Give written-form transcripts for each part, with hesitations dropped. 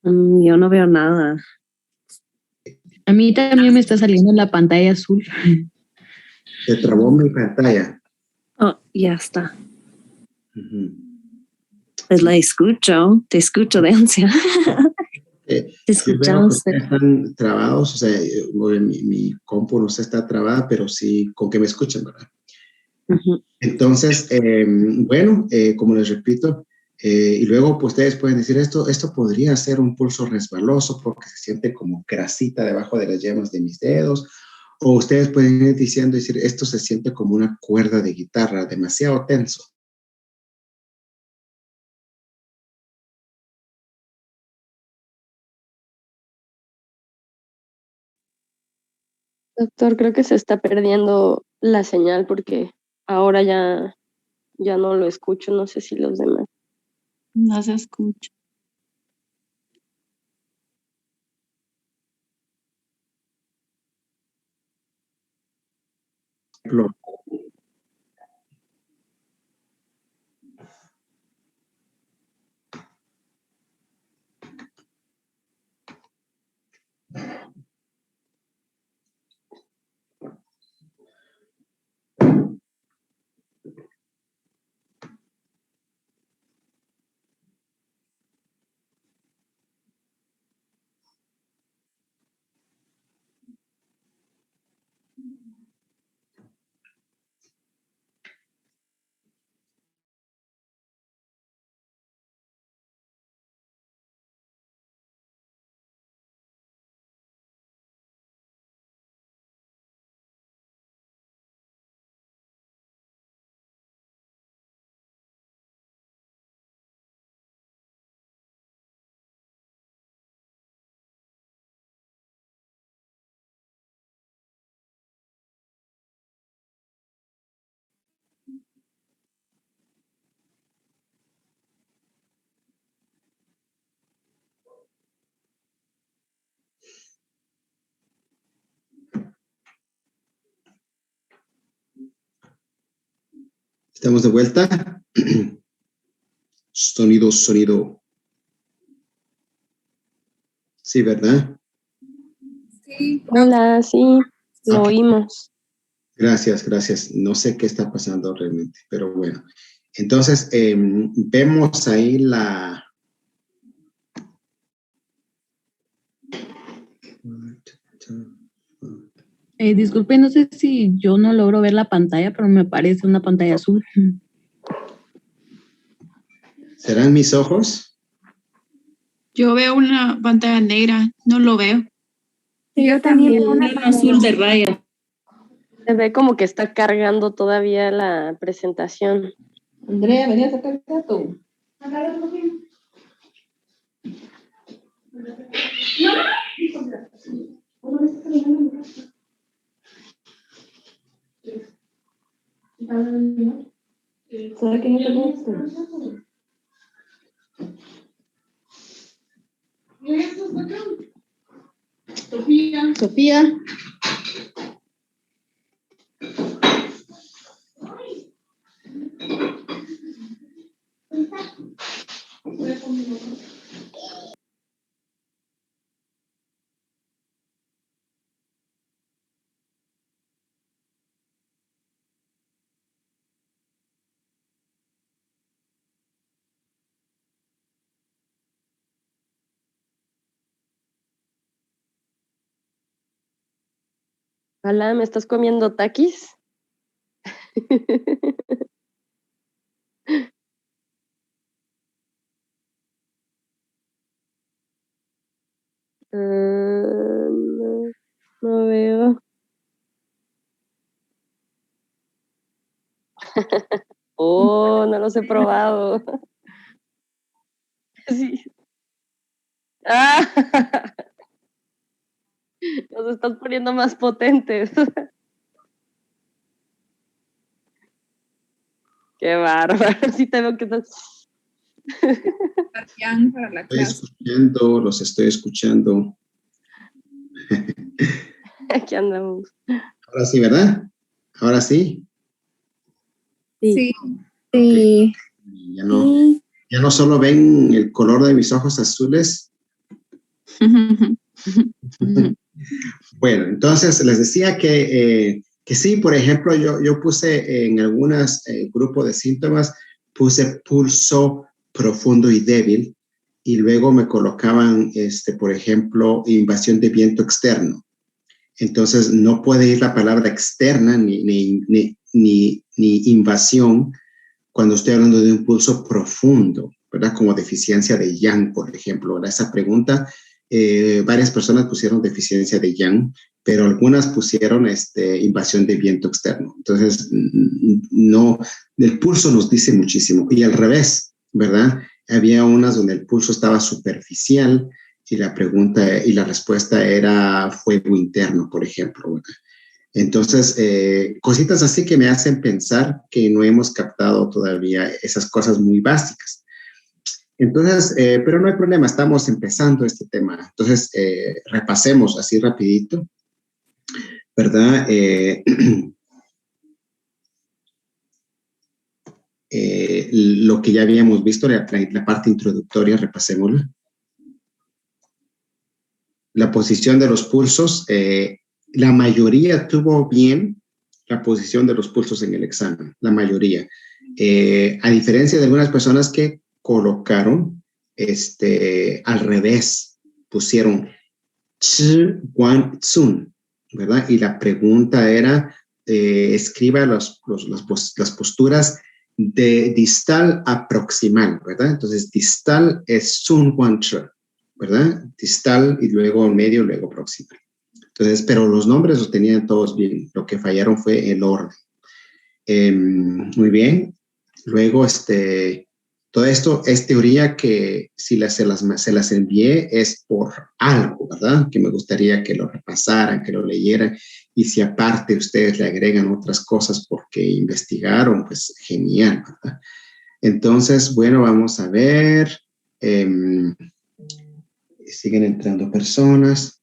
Yo no veo nada. A mí también me está saliendo la pantalla azul. Se trabó mi pantalla. Oh, ya está. Pues la escucho, te escucho de ansia. Te escuchamos. Veo que están trabados, o sea, mi compu no se está trabada, pero sí con que me escuchen, ¿verdad? Entonces, bueno, como les repito, y luego pues ustedes pueden decir esto podría ser un pulso resbaloso porque se siente como grasita debajo de las yemas de mis dedos, o ustedes pueden ir decir, esto se siente como una cuerda de guitarra demasiado tenso. Doctor, creo que se está perdiendo la señal porque ahora ya no lo escucho, no sé si los demás. No se escucha. ¿Estamos de vuelta? Sonido. Sí, ¿verdad? Sí. Hola, sí, lo oímos. Gracias. No sé qué está pasando realmente, pero bueno. Entonces, vemos ahí la... Disculpe, no sé si yo no logro ver la pantalla, pero me parece una pantalla azul. ¿Serán mis ojos? Yo veo una pantalla negra, no lo veo. Sí, yo también veo una azul de raya. Se ve como que está cargando todavía la presentación. Andrea, venía a sacar el gato. ¿Sabe quién es el Sofía. Hola, ¿me estás comiendo taquis? No veo. Oh, no los he probado. Sí. Ah, los estás poniendo más potentes. Qué bárbaro. Sí te veo que estás... Para la clase. Los estoy escuchando. Aquí andamos. Ahora sí, ¿verdad? Ahora sí. Sí. Okay. Ya no solo ven el color de mis ojos azules, Bueno, entonces les decía que sí, por ejemplo, yo puse en algunos grupos de síntomas, puse pulso profundo y débil, y luego me colocaban, por ejemplo, invasión de viento externo. Entonces no puede ir la palabra externa ni invasión cuando estoy hablando de un pulso profundo, ¿verdad? Como deficiencia de yang, por ejemplo, ¿verdad? Esa pregunta, varias personas pusieron deficiencia de yang, pero algunas pusieron invasión de viento externo. Entonces, no, el pulso nos dice muchísimo. Y al revés, ¿verdad? Había unas donde el pulso estaba superficial y la pregunta y la respuesta era fuego interno, por ejemplo, ¿verdad? Entonces, cositas así que me hacen pensar que no hemos captado todavía esas cosas muy básicas. Entonces, pero no hay problema, estamos empezando este tema. Entonces, repasemos así rapidito, ¿verdad? Lo que ya habíamos visto, la parte introductoria, repasémosla. La posición de los pulsos, la mayoría tuvo bien la posición de los pulsos en el examen, la mayoría. A diferencia de algunas personas que colocaron al revés, pusieron Chi Guan Zun, ¿verdad? Y la pregunta era, escriba las posturas de distal a proximal, ¿verdad? Entonces, distal es Sun Guan Chi, ¿verdad? Distal y luego medio, luego proximal. Entonces, pero los nombres los tenían todos bien. Lo que fallaron fue el orden. Muy bien. Luego, todo esto es teoría que si se las envié es por algo, ¿verdad? Que me gustaría que lo repasaran, que lo leyeran. Y si aparte ustedes le agregan otras cosas porque investigaron, pues genial, ¿verdad? Entonces, bueno, vamos a ver. Siguen entrando personas.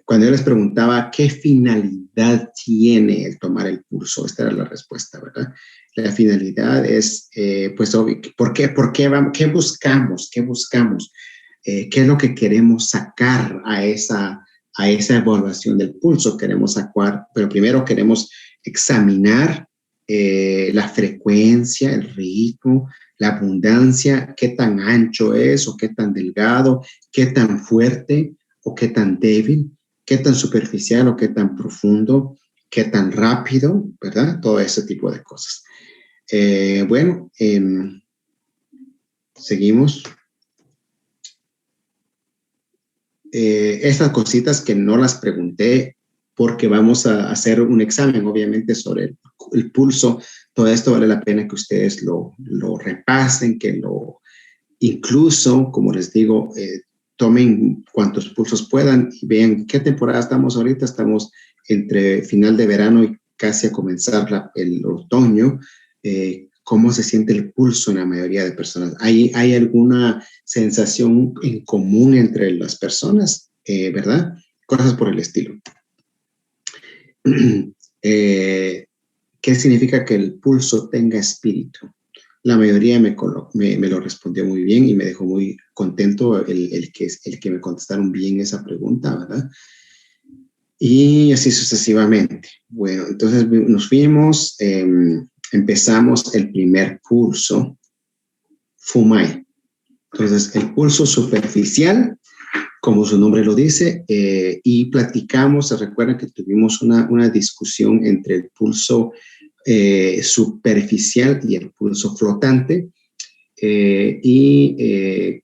Cuando yo les preguntaba qué finalidad tiene el tomar el pulso, esta era la respuesta, ¿verdad? La finalidad es, pues, obvio, ¿qué buscamos? ¿Qué buscamos? ¿Qué es lo que queremos sacar a esa evaluación del pulso? Queremos sacar, pero primero queremos examinar la frecuencia, el ritmo, la abundancia, qué tan ancho es o qué tan delgado, qué tan fuerte o qué tan débil, qué tan superficial o qué tan profundo, qué tan rápido, ¿verdad? Todo ese tipo de cosas. Bueno, seguimos. Estas cositas que no las pregunté porque vamos a hacer un examen, obviamente, sobre el pulso. Todo esto vale la pena que ustedes lo repasen, que incluso, como les digo, tomen cuantos pulsos puedan y vean qué temporada estamos ahorita. Estamos entre final de verano y casi a comenzar el otoño. ¿Cómo se siente el pulso en la mayoría de personas? ¿Hay alguna sensación en común entre las personas? ¿Verdad? Cosas por el estilo. ¿Qué significa que el pulso tenga espíritu? La mayoría me lo respondió muy bien y me dejó muy contento el que me contestaron bien esa pregunta, ¿verdad? Y así sucesivamente. Bueno, entonces nos fuimos, empezamos el primer pulso, Fumai. Entonces, el pulso superficial, como su nombre lo dice, y platicamos, se recuerda que tuvimos una discusión entre el pulso superficial y el pulso flotante,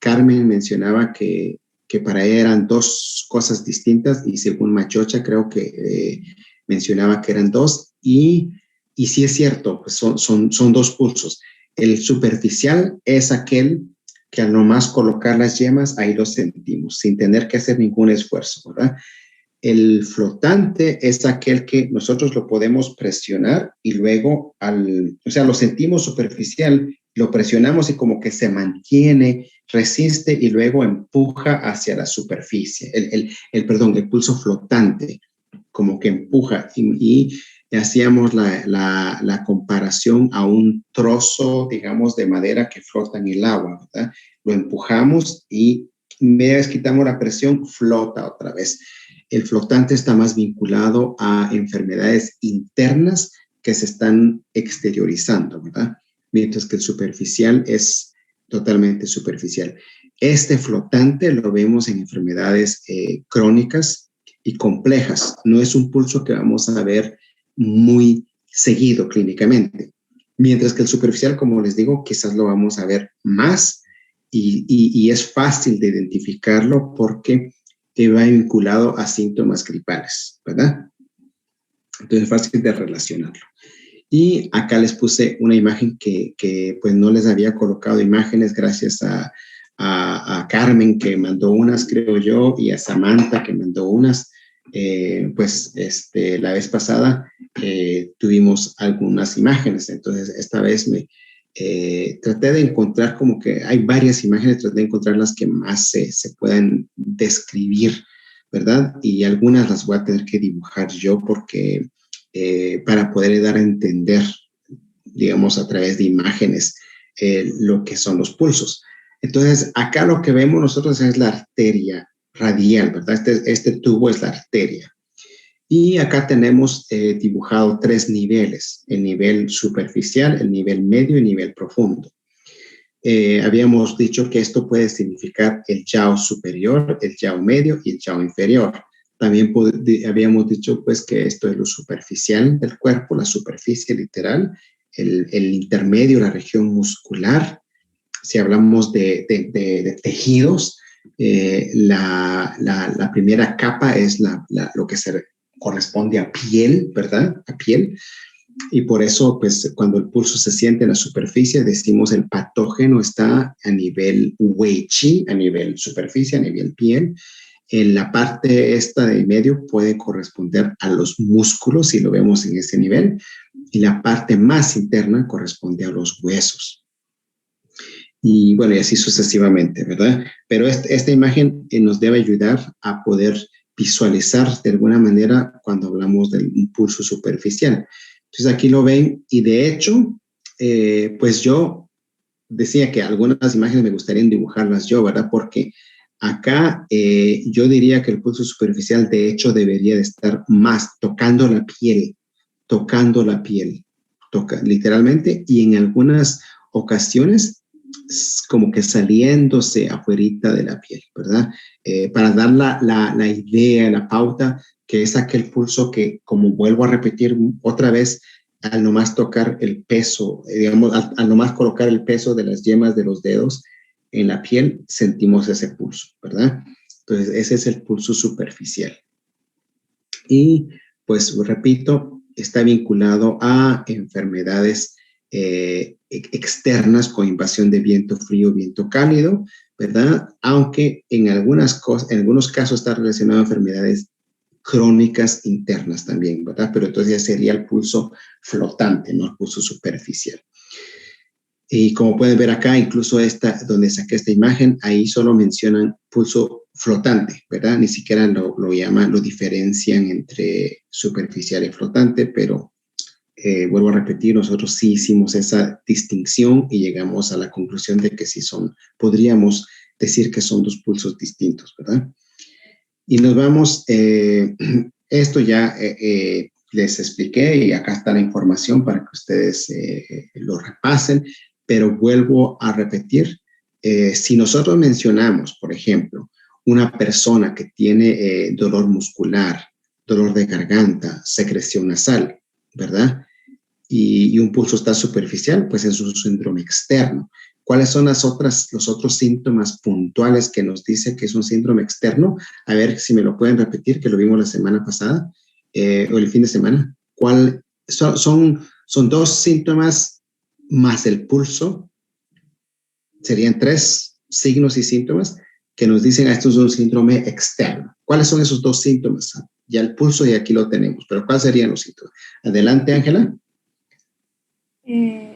Carmen mencionaba que para ella eran dos cosas distintas y según Machocha creo que mencionaba que eran dos y sí es cierto, pues son dos pulsos. El superficial es aquel que al nomás colocar las yemas ahí lo sentimos sin tener que hacer ningún esfuerzo, ¿verdad? El flotante es aquel que nosotros lo podemos presionar y luego, o sea, lo sentimos superficial, lo presionamos y como que se mantiene, resiste y luego empuja hacia la superficie. El pulso flotante, como que empuja y hacíamos la comparación a un trozo, digamos, de madera que flota en el agua, ¿verdad? lo empujamos y media vez quitamos la presión, flota otra vez. El flotante está más vinculado a enfermedades internas que se están exteriorizando, ¿verdad? Mientras que el superficial es totalmente superficial. Este flotante lo vemos en enfermedades crónicas y complejas. No es un pulso que vamos a ver muy seguido clínicamente. Mientras que el superficial, como les digo, quizás lo vamos a ver más y es fácil de identificarlo porque va vinculado a síntomas gripales, ¿verdad? Entonces es fácil de relacionarlo. Y acá les puse una imagen que pues no les había colocado imágenes gracias a Carmen que mandó unas, creo yo, y a Samantha que mandó unas. La vez pasada tuvimos algunas imágenes, entonces esta vez traté de encontrar como que hay varias imágenes, traté de encontrar las que más se puedan describir, ¿verdad? Y algunas las voy a tener que dibujar yo porque para poder dar a entender, digamos, a través de imágenes lo que son los pulsos. Entonces, acá lo que vemos nosotros es la arteria radial, ¿verdad? Este tubo es la arteria. Y acá tenemos dibujado 3 niveles, el nivel superficial, el nivel medio y el nivel profundo. Habíamos dicho que esto puede significar el yao superior, el yao medio y el yao inferior. También habíamos dicho pues que esto es lo superficial del cuerpo, la superficie literal, el intermedio, la región muscular. Si hablamos de tejidos, la primera capa es lo que se corresponde a piel, ¿verdad? A piel. Y por eso, pues, cuando el pulso se siente en la superficie, decimos el patógeno está a nivel wei qi, a nivel superficie, a nivel piel. En la parte esta de medio puede corresponder a los músculos, si lo vemos en ese nivel. Y la parte más interna corresponde a los huesos. Y bueno, y así sucesivamente, ¿verdad? Pero esta imagen nos debe ayudar a poder visualizar de alguna manera cuando hablamos del pulso superficial. Entonces aquí lo ven y de hecho, pues yo decía que algunas imágenes me gustaría dibujarlas yo, ¿verdad? Porque acá yo diría que el pulso superficial de hecho debería de estar más tocando la piel, literalmente, y en algunas ocasiones como que saliéndose afuerita de la piel, ¿verdad? Para dar la idea, la pauta, que es aquel pulso que, como vuelvo a repetir otra vez, al nomás tocar el peso, digamos, al nomás colocar el peso de las yemas de los dedos en la piel, sentimos ese pulso, ¿verdad? Entonces, ese es el pulso superficial. Y, pues, repito, está vinculado a enfermedades externas con invasión de viento frío, viento cálido, ¿verdad? Aunque en algunos casos está relacionado a enfermedades crónicas internas también, ¿verdad? Pero entonces ya sería el pulso flotante, no el pulso superficial. Y como pueden ver acá, incluso donde saqué esta imagen, ahí solo mencionan pulso flotante, ¿verdad? Ni siquiera lo diferencian entre superficial y flotante, pero vuelvo a repetir, nosotros sí hicimos esa distinción y llegamos a la conclusión de que sí podríamos decir que son 2 pulsos distintos, ¿verdad? Y nos vamos, esto ya les expliqué y acá está la información para que ustedes lo repasen, pero vuelvo a repetir, si nosotros mencionamos, por ejemplo, una persona que tiene dolor muscular, dolor de garganta, secreción nasal, ¿verdad? Y un pulso está superficial, pues es un síndrome externo. ¿Cuáles son los otros síntomas puntuales que nos dice que es un síndrome externo? A ver si me lo pueden repetir, que lo vimos la semana pasada o el fin de semana. Son 2 síntomas más el pulso. Serían 3 signos y síntomas que nos dicen esto es un síndrome externo. ¿Cuáles son esos 2 síntomas? Ya el pulso y aquí lo tenemos, pero ¿cuáles serían los síntomas? Adelante, Ángela.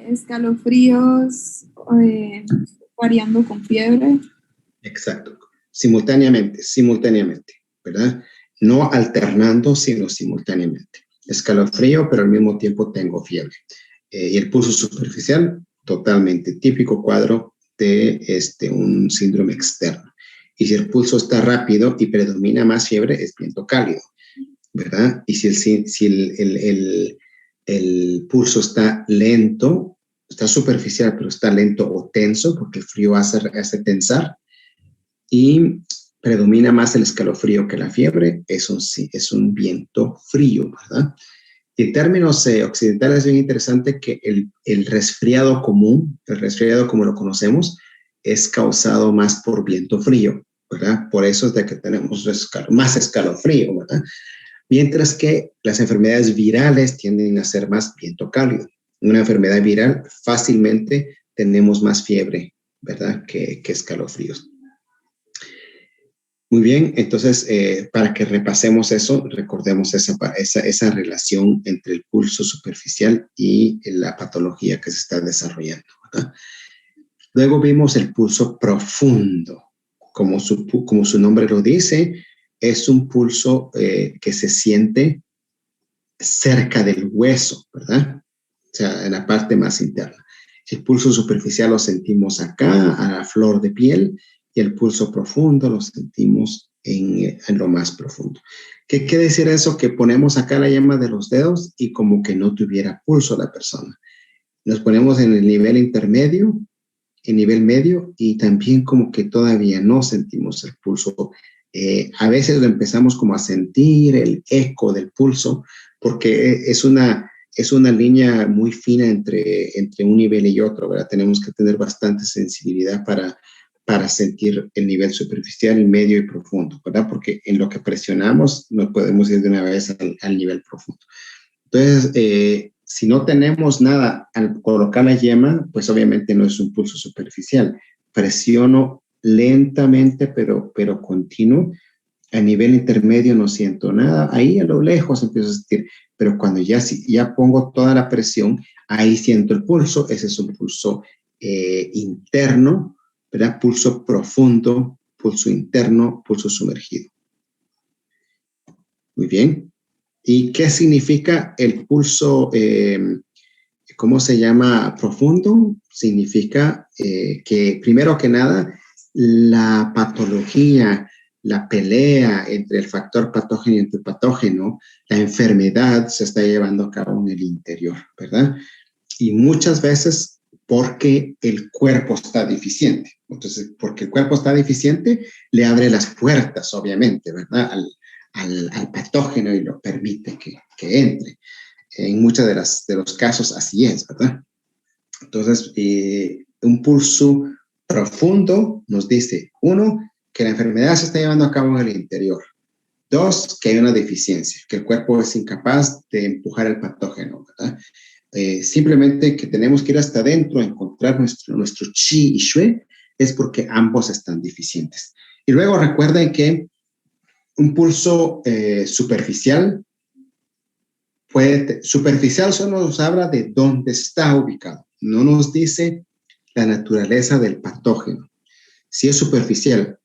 Escalofríos, variando con fiebre. Exacto. Simultáneamente, ¿verdad? No alternando, sino simultáneamente. Escalofrío, pero al mismo tiempo tengo fiebre. Y el pulso superficial, totalmente típico cuadro de un síndrome externo. Y si el pulso está rápido y predomina más fiebre, es viento cálido, ¿verdad? Y si el pulso está lento, está superficial, pero está lento o tenso, porque el frío hace tensar, y predomina más el escalofrío que la fiebre, es un viento frío, ¿verdad? Y en términos occidentales es bien interesante que el resfriado común, el resfriado como lo conocemos, es causado más por viento frío, ¿verdad? Por eso es de que tenemos más escalofrío, ¿verdad? Mientras que las enfermedades virales tienden a ser más viento cálido. Una enfermedad viral fácilmente tenemos más fiebre, ¿verdad? Que escalofríos. Muy bien, entonces para que repasemos eso, recordemos esa relación entre el pulso superficial y la patología que se está desarrollando, ¿verdad? Luego vimos el pulso profundo. Como su nombre lo dice, es un pulso que se siente cerca del hueso, ¿verdad? O sea, en la parte más interna. El pulso superficial lo sentimos acá, a la flor de piel, y el pulso profundo lo sentimos en lo más profundo. ¿Qué quiere decir eso? Que ponemos acá la yema de los dedos y como que no tuviera pulso la persona. Nos ponemos en el nivel intermedio, en nivel medio, y también como que todavía no sentimos el pulso. A veces lo empezamos como a sentir el eco del pulso, porque es una línea muy fina entre un nivel y otro, ¿verdad? Tenemos que tener bastante sensibilidad para sentir el nivel superficial, medio y profundo, ¿verdad? Porque en lo que presionamos no podemos ir de una vez al nivel profundo. Entonces, si no tenemos nada al colocar la yema, pues obviamente no es un pulso superficial. Presiono lentamente, pero continuo. A nivel intermedio no siento nada. Ahí a lo lejos empiezo a sentir, pero cuando ya pongo toda la presión, ahí siento el pulso. Ese es un pulso interno, ¿verdad? Pulso profundo, pulso interno, pulso sumergido. Muy bien. ¿Y qué significa el pulso, cómo se llama, profundo? Significa que, primero que nada, la patología, la pelea entre el factor patógeno y antipatógeno, la enfermedad se está llevando a cabo en el interior, ¿verdad? Y muchas veces porque el cuerpo está deficiente. Entonces, porque el cuerpo está deficiente, le abre las puertas, obviamente, ¿verdad? Al patógeno y lo permite que entre. En muchos de los casos así es, ¿verdad? Entonces, un pulso profundo nos dice, uno, que la enfermedad se está llevando a cabo en el interior. Dos, que hay una deficiencia, que el cuerpo es incapaz de empujar el patógeno, ¿verdad? Simplemente que tenemos que ir hasta adentro a encontrar nuestro chi y shui, es porque ambos están deficientes. Y luego recuerden que un pulso superficial superficial solo nos habla de dónde está ubicado, no nos dice la naturaleza del patógeno. Si es superficial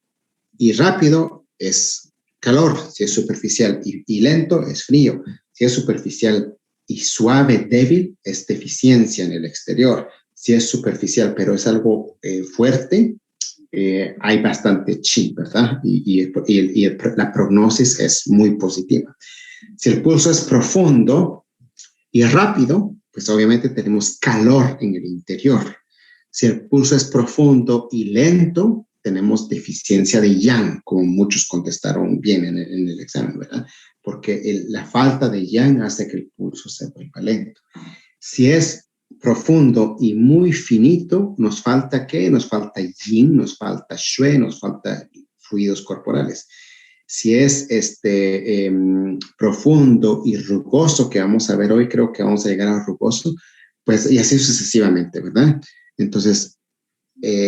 y rápido, es calor. Si es superficial y lento, es frío. Si es superficial y suave, débil, es deficiencia en el exterior. Si es superficial, pero es algo fuerte, hay bastante chi, ¿verdad? Y la prognosis es muy positiva. Si el pulso es profundo y rápido, pues obviamente tenemos calor en el interior. Si el pulso es profundo y lento, tenemos deficiencia de yang, como muchos contestaron bien en el examen, ¿verdad? Porque la falta de yang hace que el pulso se vuelva lento. Si es profundo y muy finito, ¿nos falta qué? Nos falta yin, nos falta shui, nos falta fluidos corporales. Si es profundo y rugoso, que vamos a ver hoy, creo que vamos a llegar al rugoso, pues y así sucesivamente, ¿verdad? Entonces,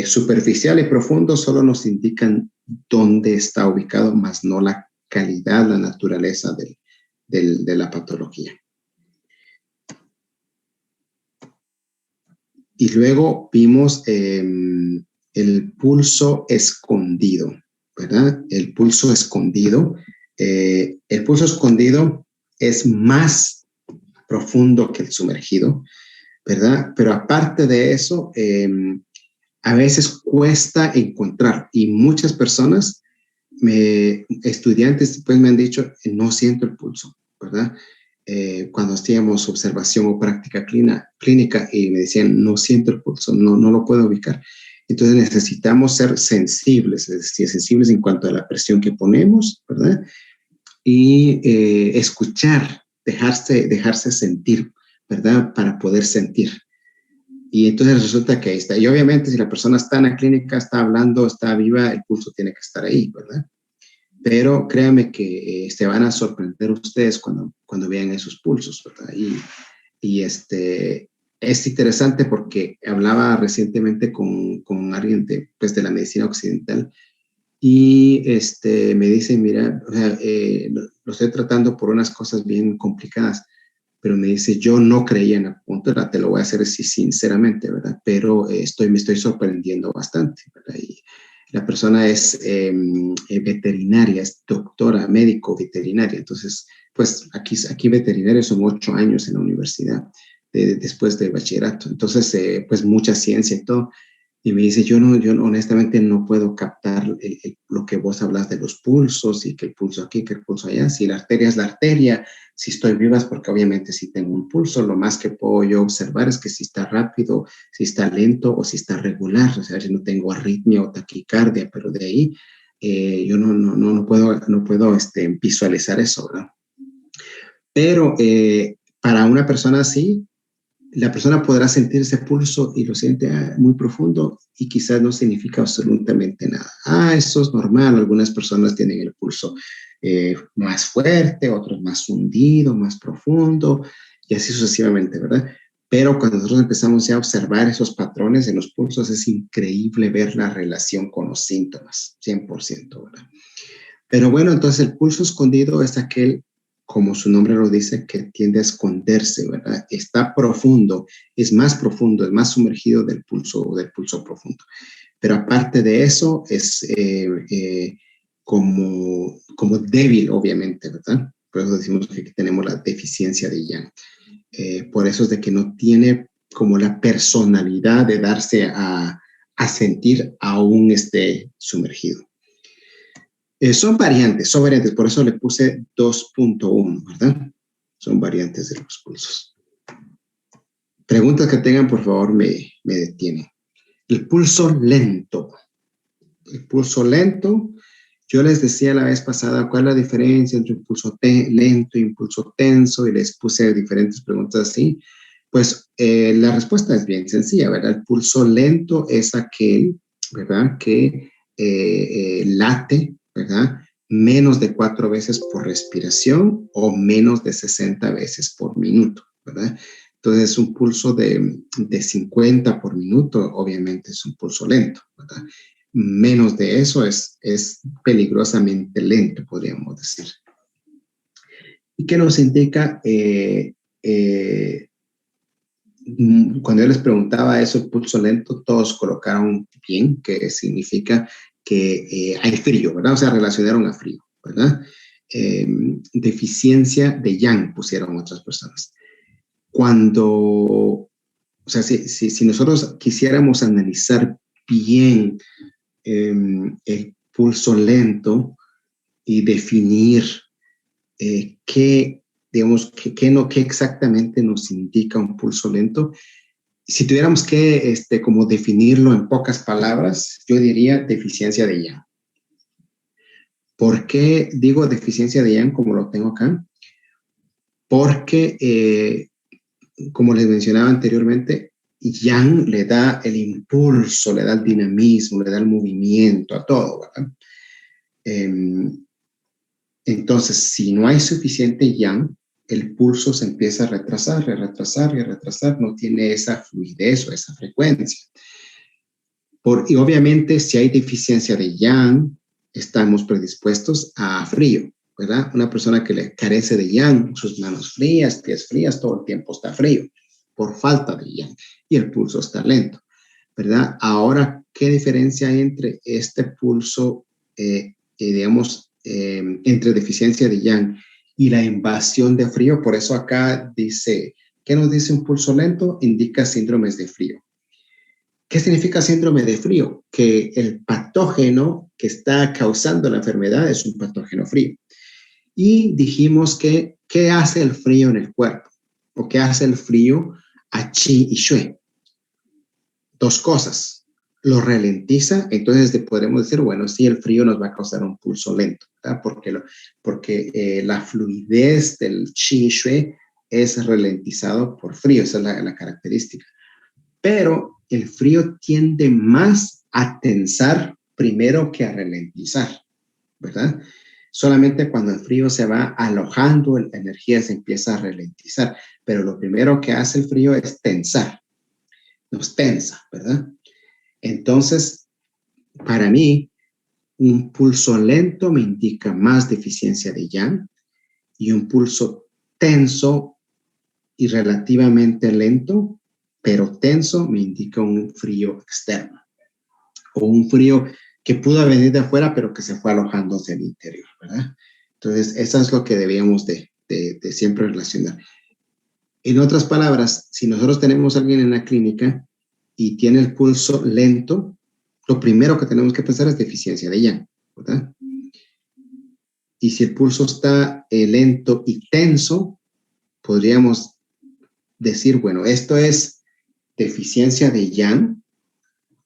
superficial y profundo solo nos indican dónde está ubicado, más no la calidad, la naturaleza de la patología. Y luego vimos el pulso escondido, ¿verdad? El pulso escondido. El pulso escondido es más profundo que el sumergido, ¿verdad? Pero aparte de eso, a veces cuesta encontrar, y muchas personas, estudiantes, pues me han dicho, no siento el pulso, ¿verdad? Cuando hacíamos observación o práctica clínica y me decían, no siento el pulso, no lo puedo ubicar. Entonces necesitamos ser sensibles, es decir, sensibles en cuanto a la presión que ponemos, ¿verdad? Y escuchar, dejarse sentir, ¿verdad? Para poder sentir. Y entonces resulta que ahí está. Y obviamente si la persona está en la clínica, está hablando, está viva, el pulso tiene que estar ahí, ¿verdad? Pero créanme que se van a sorprender ustedes cuando vean esos pulsos, ¿verdad? Y es interesante porque hablaba recientemente con alguien de la medicina occidental y me dice, mira, o sea, lo estoy tratando por unas cosas bien complicadas, pero me dice, yo no creía en la acupuntura, te lo voy a hacer así sinceramente, ¿verdad? Pero me estoy sorprendiendo bastante, ¿verdad? Y la persona es veterinaria, es doctora, médico veterinaria. Entonces, pues aquí veterinarios son 8 años en la universidad después del bachillerato. Entonces, pues mucha ciencia y todo. Y me dice, yo honestamente no puedo captar lo que vos hablas de los pulsos y que el pulso aquí, que el pulso allá. Si la arteria es la arteria, si estoy viva es porque obviamente sí tengo un pulso. Lo más que puedo yo observar es que si está rápido, si está lento o si está regular. O sea, si no tengo arritmia o taquicardia, pero de ahí yo no puedo visualizar eso, ¿verdad? Pero para una persona así, la persona podrá sentir ese pulso y lo siente muy profundo y quizás no significa absolutamente nada. Eso es normal. Algunas personas tienen el pulso más fuerte, otros más hundido, más profundo y así sucesivamente, ¿verdad? Pero cuando nosotros empezamos ya a observar esos patrones en los pulsos, es increíble ver la relación con los síntomas, 100%, ¿verdad? Pero bueno, entonces el pulso escondido es aquel, como su nombre lo dice, que tiende a esconderse, ¿verdad? Está profundo, es más sumergido del pulso profundo. Pero aparte de eso, es como débil, obviamente, ¿verdad? Por eso decimos que tenemos la deficiencia de yang. Por eso es de que no tiene como la personalidad de darse a sentir aún sumergido. Son variantes, por eso le puse 2.1, ¿verdad? Son variantes de los pulsos. Preguntas que tengan, por favor, me detienen. El pulso lento. El pulso lento, yo les decía la vez pasada cuál es la diferencia entre un pulso lento y un pulso tenso, y les puse diferentes preguntas así. Pues la respuesta es bien sencilla, ¿verdad? El pulso lento es aquel, ¿verdad?, que late, ¿verdad?, menos de 4 veces por respiración o menos de 60 veces por minuto, ¿verdad? Entonces, un pulso de 50 por minuto, obviamente es un pulso lento, ¿verdad? Menos de eso es peligrosamente lento, podríamos decir. ¿Y qué nos indica? Cuando yo les preguntaba eso, el pulso lento, todos colocaron bien, que significa que hay frío, ¿verdad? O sea, relacionaron a frío, ¿verdad? Deficiencia de yang, pusieron otras personas. O sea, si nosotros quisiéramos analizar bien el pulso lento y definir qué exactamente nos indica un pulso lento, si tuviéramos que como definirlo en pocas palabras, yo diría deficiencia de yang. ¿Por qué digo deficiencia de yang como lo tengo acá? Porque, como les mencionaba anteriormente, yang le da el impulso, le da el dinamismo, le da el movimiento a todo, ¿verdad? Entonces, si no hay suficiente yang, el pulso se empieza a retrasar, no tiene esa fluidez o esa frecuencia. Y obviamente, si hay deficiencia de yang, estamos predispuestos a frío, ¿verdad? Una persona que le carece de yang, sus manos frías, pies frías, todo el tiempo está frío, por falta de yang, y el pulso está lento, ¿verdad? Ahora, ¿qué diferencia hay entre este pulso, entre deficiencia de yang y la invasión de frío? Por eso acá dice, ¿qué nos dice un pulso lento? Indica síndromes de frío. ¿Qué significa síndrome de frío? Que el patógeno que está causando la enfermedad es un patógeno frío. Y dijimos que, ¿qué hace el frío en el cuerpo? ¿O qué hace el frío a Qi y Shui? Dos cosas. Lo ralentiza, entonces podemos decir, bueno, sí, el frío nos va a causar un pulso lento, ¿verdad? Porque la fluidez del Qi y Shui es ralentizado por frío, esa es la característica. Pero el frío tiende más a tensar primero que a ralentizar, ¿verdad? Solamente cuando el frío se va alojando, la energía se empieza a ralentizar, pero lo primero que hace el frío es tensar, nos tensa, ¿verdad? Entonces, para mí, un pulso lento me indica más deficiencia de yang y un pulso tenso y relativamente lento, pero tenso, me indica un frío externo o un frío que pudo venir de afuera, pero que se fue alojando hacia el interior, ¿verdad? Entonces, eso es lo que debíamos de siempre relacionar. En otras palabras, si nosotros tenemos a alguien en la clínica y tiene el pulso lento, lo primero que tenemos que pensar es deficiencia de yang, ¿verdad? Y si el pulso está lento y tenso, podríamos decir, bueno, esto es deficiencia de yang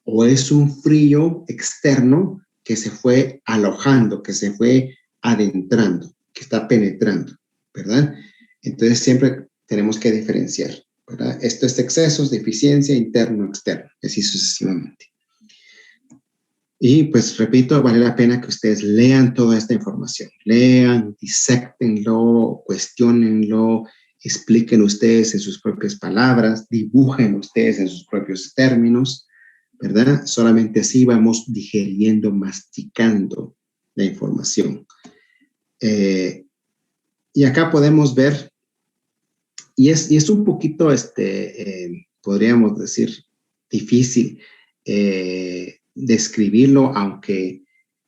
o es un frío externo que se fue alojando, que se fue adentrando, que está penetrando, ¿verdad? Entonces siempre tenemos que diferenciar, ¿verdad? Esto es excesos, deficiencia, interno, externo, así sucesivamente. Y pues repito, vale la pena que ustedes lean toda esta información. Lean, diséctenlo, cuestionenlo, expliquen ustedes en sus propias palabras, dibujen ustedes en sus propios términos, ¿verdad? Solamente así vamos digiriendo, masticando la información. Y acá podemos ver, y es un poquito, podríamos decir, difícil describirlo, aunque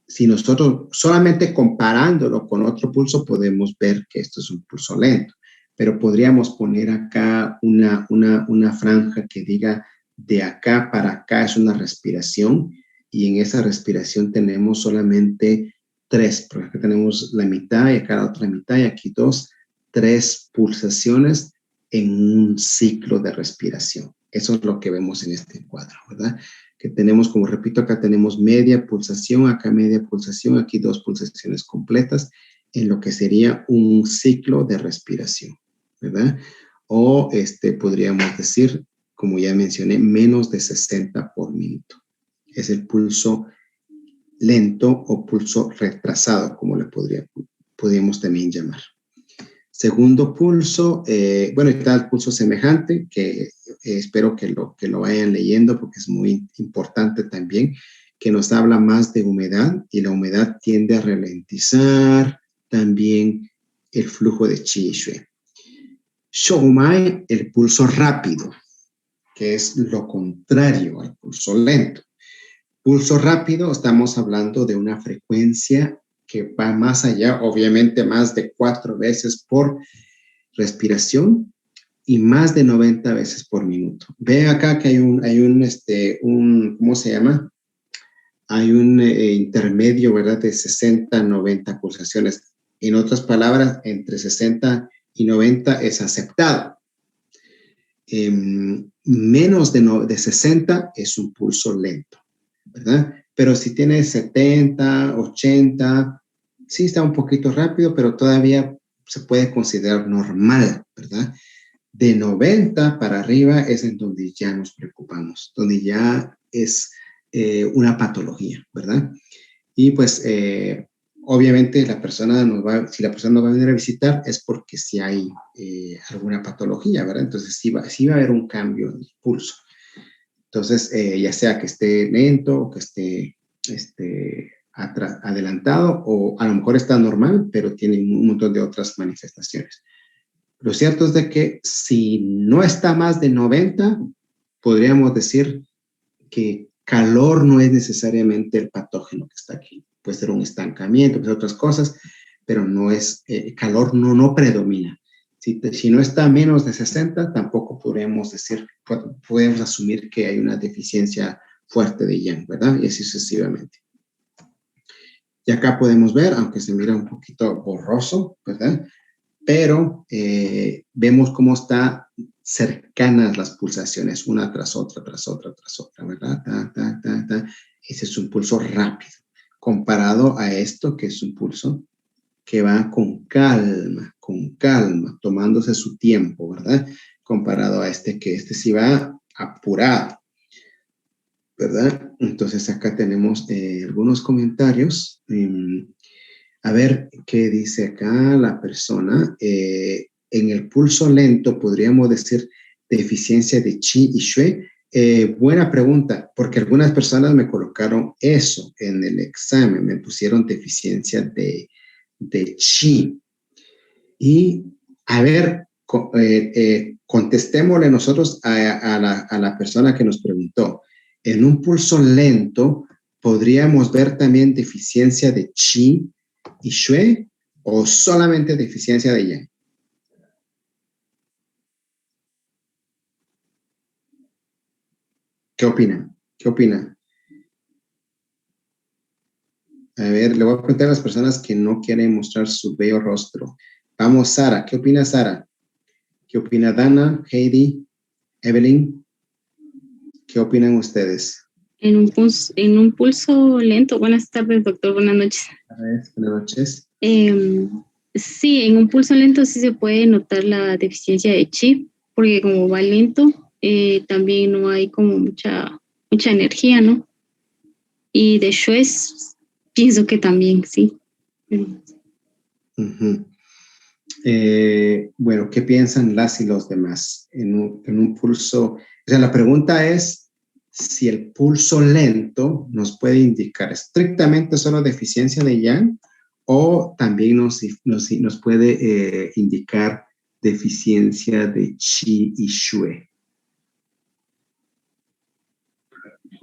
si nosotros solamente comparándolo con otro pulso podemos ver que esto es un pulso lento, pero podríamos poner acá una franja que diga de acá para acá es una respiración y en esa respiración tenemos solamente 3, porque acá tenemos la mitad y acá la otra mitad y aquí 2, 3 pulsaciones en un ciclo de respiración. Eso es lo que vemos en este cuadro, ¿verdad? Que tenemos, como repito, acá tenemos media pulsación, acá media pulsación, aquí 2 pulsaciones completas en lo que sería un ciclo de respiración, ¿verdad? O podríamos decir, como ya mencioné, menos de 60 por minuto. Es el pulso lento o pulso retrasado, como le podríamos también llamar. Segundo pulso, bueno, está el pulso semejante, que espero que lo vayan leyendo porque es muy importante también, que nos habla más de humedad y la humedad tiende a ralentizar también el flujo de Qi y Shui. Shoumai, el pulso rápido, que es lo contrario al pulso lento. Pulso rápido, estamos hablando de una frecuencia que va más allá, obviamente más de 4 veces por respiración y más de 90 veces por minuto. Ve acá que hay un ¿cómo se llama? Hay un intermedio, ¿verdad? De 60 a 90 pulsaciones. En otras palabras, entre 60 y 90 es aceptado. Menos de 60 es un pulso lento, ¿verdad? Pero si tiene 70, 80, sí está un poquito rápido, pero todavía se puede considerar normal, ¿verdad? De 90 para arriba es en donde ya nos preocupamos, donde ya es una patología, ¿verdad? Y pues obviamente si la persona nos va a venir a visitar es porque sí hay alguna patología, ¿verdad? Entonces sí va a haber un cambio en el pulso. Entonces, ya sea que esté lento o que esté adelantado o a lo mejor está normal, pero tiene un montón de otras manifestaciones. Lo cierto es de que si no está más de 90, podríamos decir que calor no es necesariamente el patógeno que está aquí. Puede ser un estancamiento, puede ser otras cosas, pero no es, calor no predomina. Si no está menos de 60, tampoco podemos asumir que hay una deficiencia fuerte de yang, ¿verdad? Y así sucesivamente. Y acá podemos ver, aunque se mira un poquito borroso, ¿verdad? Pero vemos cómo están cercanas las pulsaciones, una tras otra, ¿verdad? Ta, ta, ta, ta. Ese es un pulso rápido, comparado a esto, que es un pulso que va con calma, tomándose su tiempo, ¿verdad? Comparado a que este sí va apurado, ¿verdad? Entonces acá tenemos algunos comentarios. A ver qué dice acá la persona. En el pulso lento podríamos decir deficiencia de Qi y Xue. Buena pregunta, porque algunas personas me colocaron eso en el examen, me pusieron deficiencia de Qi. Y a ver, contestémosle nosotros a la persona que nos preguntó. En un pulso lento, ¿podríamos ver también deficiencia de Qi y Xue o solamente deficiencia de Yang? ¿Qué opinan? ¿Qué opinan? A ver, le voy a preguntar a las personas que no quieren mostrar su bello rostro. Vamos, Sara. ¿Qué opina Sara? ¿Qué opina Dana, Heidi, Evelyn? ¿Qué opinan ustedes? En un pulso lento. Buenas tardes, doctor. Buenas noches. Buenas noches. Sí, en un pulso lento sí se puede notar la deficiencia de Qi, porque como va lento, también no hay como mucha energía, ¿no? Y de Xue pienso que también, sí. Uh-huh. Bueno, ¿qué piensan las y los demás en un pulso? O sea, la pregunta es si el pulso lento nos puede indicar estrictamente solo deficiencia de Yang o también nos puede indicar deficiencia de Qi y Xue.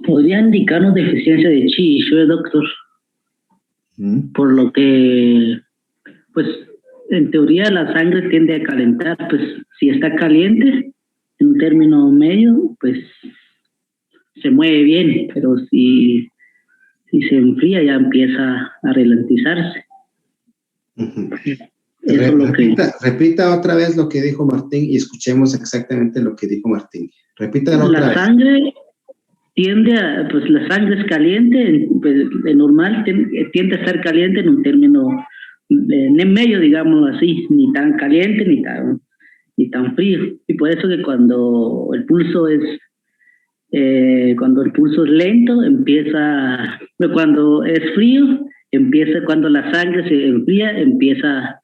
Podría indicarnos deficiencia de Qi y Xue, doctor. Por lo que, pues, en teoría la sangre tiende a calentar, pues, si está caliente, en un término medio, pues, se mueve bien, pero si se enfría ya empieza a ralentizarse. Uh-huh. Repita otra vez lo que dijo Martín y escuchemos exactamente lo que dijo Martín. Repítalo otra vez. La sangre tiende a, pues la sangre es caliente, pues, de normal tiende a estar caliente en un término en medio, digamos así, ni tan caliente ni tan frío. Y por eso que cuando el pulso es lento, cuando es frío, cuando la sangre se enfría, empieza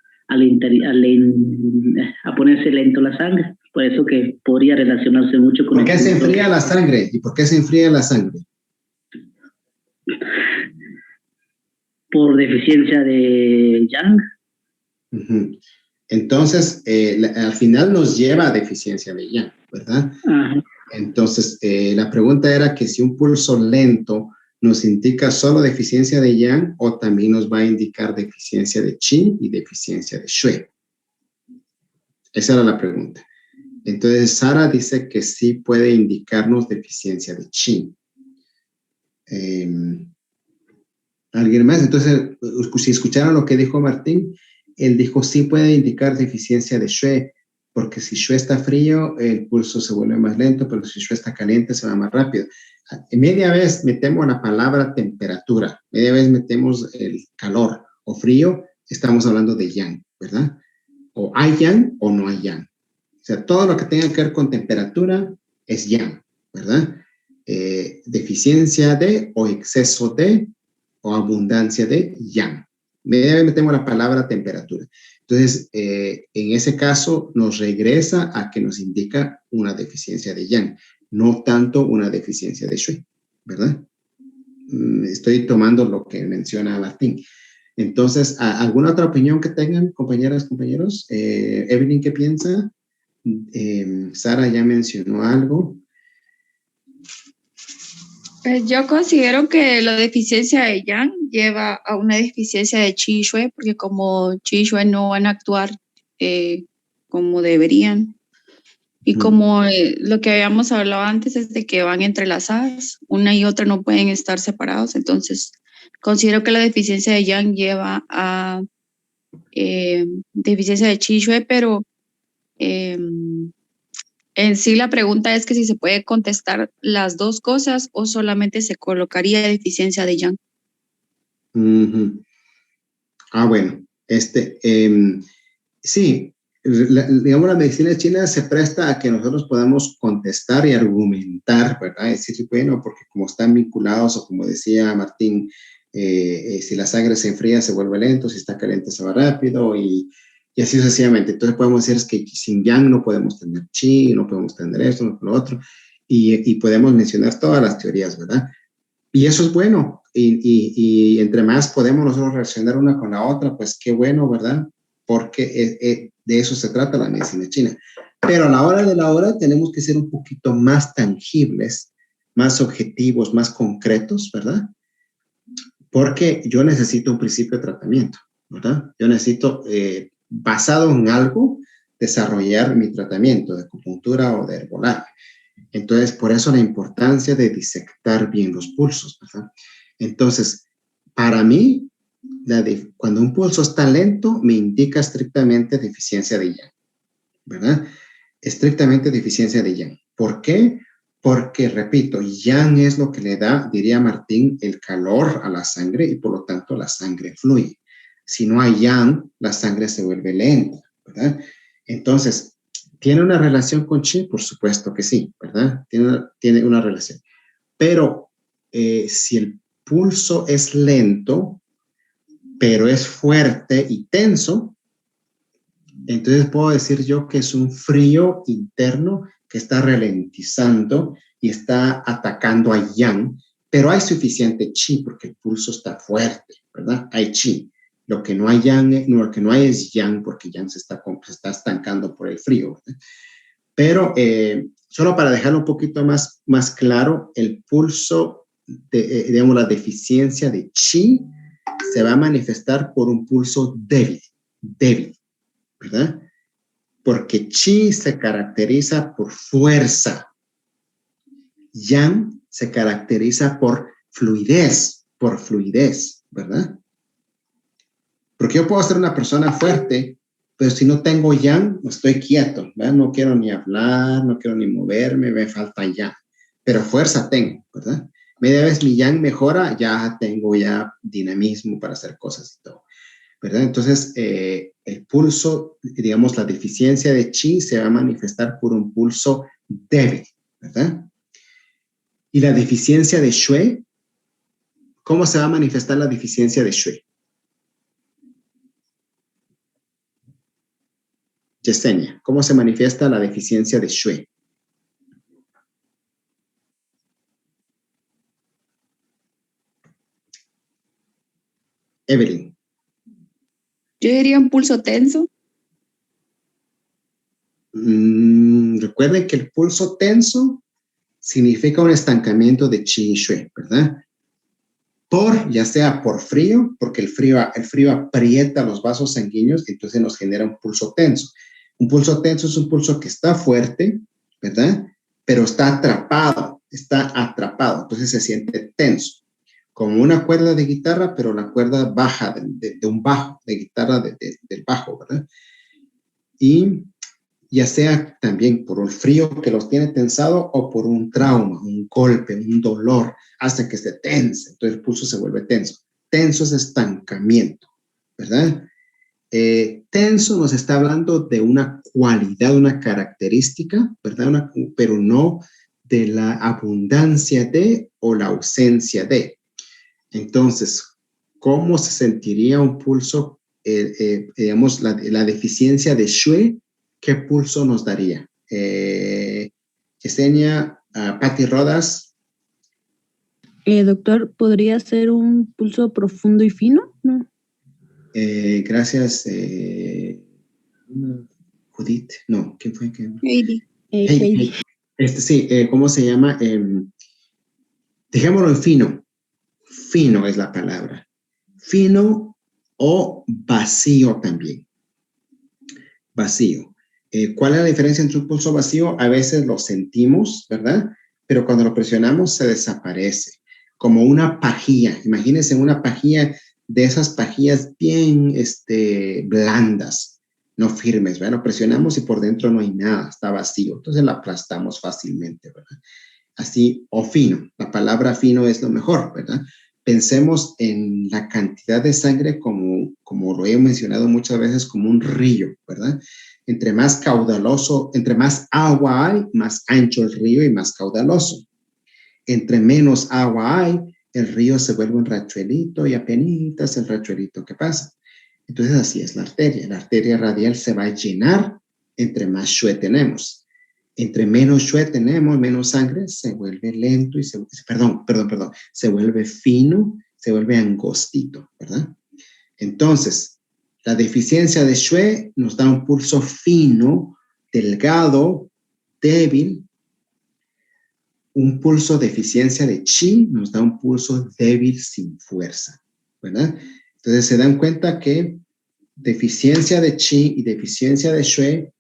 a ponerse lento la sangre. Por eso que podría relacionarse mucho con... ¿Por qué se enfría la sangre? ¿Y por qué se enfría la sangre? Por deficiencia de Yang. Uh-huh. Entonces, al final nos lleva a deficiencia de Yang, ¿verdad? Ajá. Entonces, la pregunta era que si un pulso lento nos indica solo deficiencia de Yang o también nos va a indicar deficiencia de Qi y deficiencia de Xue. Esa era la pregunta. Entonces, Sara dice que sí puede indicarnos deficiencia de Qi. ¿Alguien más? Entonces, si escucharon lo que dijo Martín, él dijo sí puede indicar deficiencia de Xue, porque si Xue está frío, el pulso se vuelve más lento, pero si Xue está caliente, se va más rápido. Media vez metemos la palabra temperatura, media vez metemos el calor o frío, estamos hablando de Yang, ¿verdad? O hay Yang o no hay Yang. O sea, todo lo que tenga que ver con temperatura es Yang, ¿verdad? Deficiencia de o exceso de o abundancia de Yang. Media vez metemos la palabra temperatura. Entonces, en ese caso, nos regresa a que nos indica una deficiencia de Yang, no tanto una deficiencia de Xue, ¿verdad? Estoy tomando lo que menciona Martín. Entonces, ¿alguna otra opinión que tengan, compañeras, compañeros? Evelyn, ¿qué piensa? Sara ya mencionó algo. Pues yo considero que la deficiencia de Yang lleva a una deficiencia de Qi y Xue, porque como Qi y Xue no van a actuar como deberían. Y como lo que habíamos hablado antes es de que van entrelazadas, una y otra no pueden estar separados, entonces considero que la deficiencia de Yang lleva a deficiencia de Qi y Xue, pero en sí la pregunta es que si se puede contestar las dos cosas o solamente se colocaría deficiencia de Yang. Bueno, sí, digamos, la medicina china se presta a que nosotros podamos contestar y argumentar, ¿verdad? Es decir, bueno, porque como están vinculados, o como decía Martín, si la sangre se enfría se vuelve lento, si está caliente se va rápido, y así sucesivamente. Entonces podemos decir es que sin yang no podemos tener chi, no podemos tener esto, no lo otro, y podemos mencionar todas las teorías, ¿verdad? Y eso es bueno, y entre más podemos nosotros relacionar una con la otra, pues qué bueno, ¿verdad? Porque de eso se trata la medicina china. Pero a la hora de la hora tenemos que ser un poquito más tangibles, más objetivos, más concretos, ¿verdad? Porque yo necesito un principio de tratamiento, ¿verdad? Yo necesito, basado en algo, desarrollar mi tratamiento de acupuntura o de herbolaria. Entonces, por eso la importancia de disectar bien los pulsos, ¿verdad? Entonces, para mí, cuando un pulso está lento, me indica estrictamente deficiencia de yang, ¿verdad? Estrictamente deficiencia de yang. ¿Por qué? Porque, repito, yang es lo que le da, diría Martín, el calor a la sangre y por lo tanto la sangre fluye. Si no hay yang, la sangre se vuelve lenta, ¿verdad? Entonces, ¿tiene una relación con Qi? Por supuesto que sí, ¿verdad? Tiene una relación. Pero si el pulso es lento, pero es fuerte y tenso, entonces puedo decir yo que es un frío interno que está ralentizando y está atacando a yang, pero hay suficiente Qi porque el pulso está fuerte, ¿verdad? Hay Qi. Lo que no hay yang, lo que no hay es yang porque yang se está estancando por el frío, ¿verdad? Pero solo para dejarlo un poquito más claro, el pulso, digamos, la deficiencia de Qi se va a manifestar por un pulso débil, ¿verdad? Porque Qi se caracteriza por fuerza, yang se caracteriza por fluidez, ¿verdad? Porque yo puedo ser una persona fuerte, pero si no tengo yang, estoy quieto, ¿verdad? No quiero ni hablar, no quiero ni moverme, me falta yang. Pero fuerza tengo, ¿verdad? Media vez mi yang mejora, ya tengo ya dinamismo para hacer cosas y todo, ¿verdad? Entonces, el pulso, digamos, la deficiencia de Qi se va a manifestar por un pulso débil, ¿verdad? Y la deficiencia de Xue, ¿cómo se va a manifestar la deficiencia de Xue? Yesenia, ¿cómo se manifiesta la deficiencia de Xue? Evelyn. Yo diría un pulso tenso. Recuerden que el pulso tenso significa un estancamiento de Qi y Xue, ¿verdad? Ya sea por frío, porque el frío aprieta los vasos sanguíneos, entonces nos genera un pulso tenso. Un pulso tenso es un pulso que está fuerte, ¿verdad? Pero está atrapado, entonces se siente tenso. Como una cuerda de guitarra, pero la cuerda baja de un bajo, de guitarra del bajo, ¿verdad? Y ya sea también por el frío que los tiene tensado o por un trauma, un golpe, un dolor, hace que se tense, entonces el pulso se vuelve tenso. Tenso es estancamiento, ¿verdad? Tenso nos está hablando de una cualidad, una característica, ¿verdad? Pero no de la abundancia de o la ausencia de. Entonces, ¿cómo se sentiría un pulso, digamos, la deficiencia de Xue? ¿Qué pulso nos daría? Yesenia, Patti Rodas. Doctor, ¿podría ser un pulso profundo y fino? ¿No? Gracias. Judith. No, ¿quién fue? Heidi. Heidi. Sí, ¿cómo se llama? Dejémoslo en fino. Fino es la palabra. Fino o vacío también. Vacío. ¿Cuál es la diferencia entre un pulso vacío? A veces lo sentimos, ¿verdad? Pero cuando lo presionamos se desaparece, como una pajilla. Imagínense una pajilla, de esas pajillas bien blandas, no firmes, ¿verdad? Lo presionamos y por dentro no hay nada, está vacío. Entonces la aplastamos fácilmente, ¿verdad? Así, o fino. La palabra fino es lo mejor, ¿verdad? Pensemos en la cantidad de sangre como lo he mencionado muchas veces, como un río, ¿verdad? Entre más caudaloso, entre más agua hay, más ancho el río y más caudaloso. Entre menos agua hay, el río se vuelve un rachuelito y apenitas el rachuelito que pasa. Entonces así es la arteria. La arteria radial se va a llenar entre más shue tenemos. Entre menos shue tenemos, menos sangre, se vuelve lento y se vuelve fino, se vuelve angostito, ¿verdad? Entonces, la deficiencia de shue nos da un pulso fino, delgado, débil. Un pulso deficiencia de chi nos da un pulso débil sin fuerza, ¿verdad? Entonces se dan cuenta que deficiencia de chi y deficiencia de shue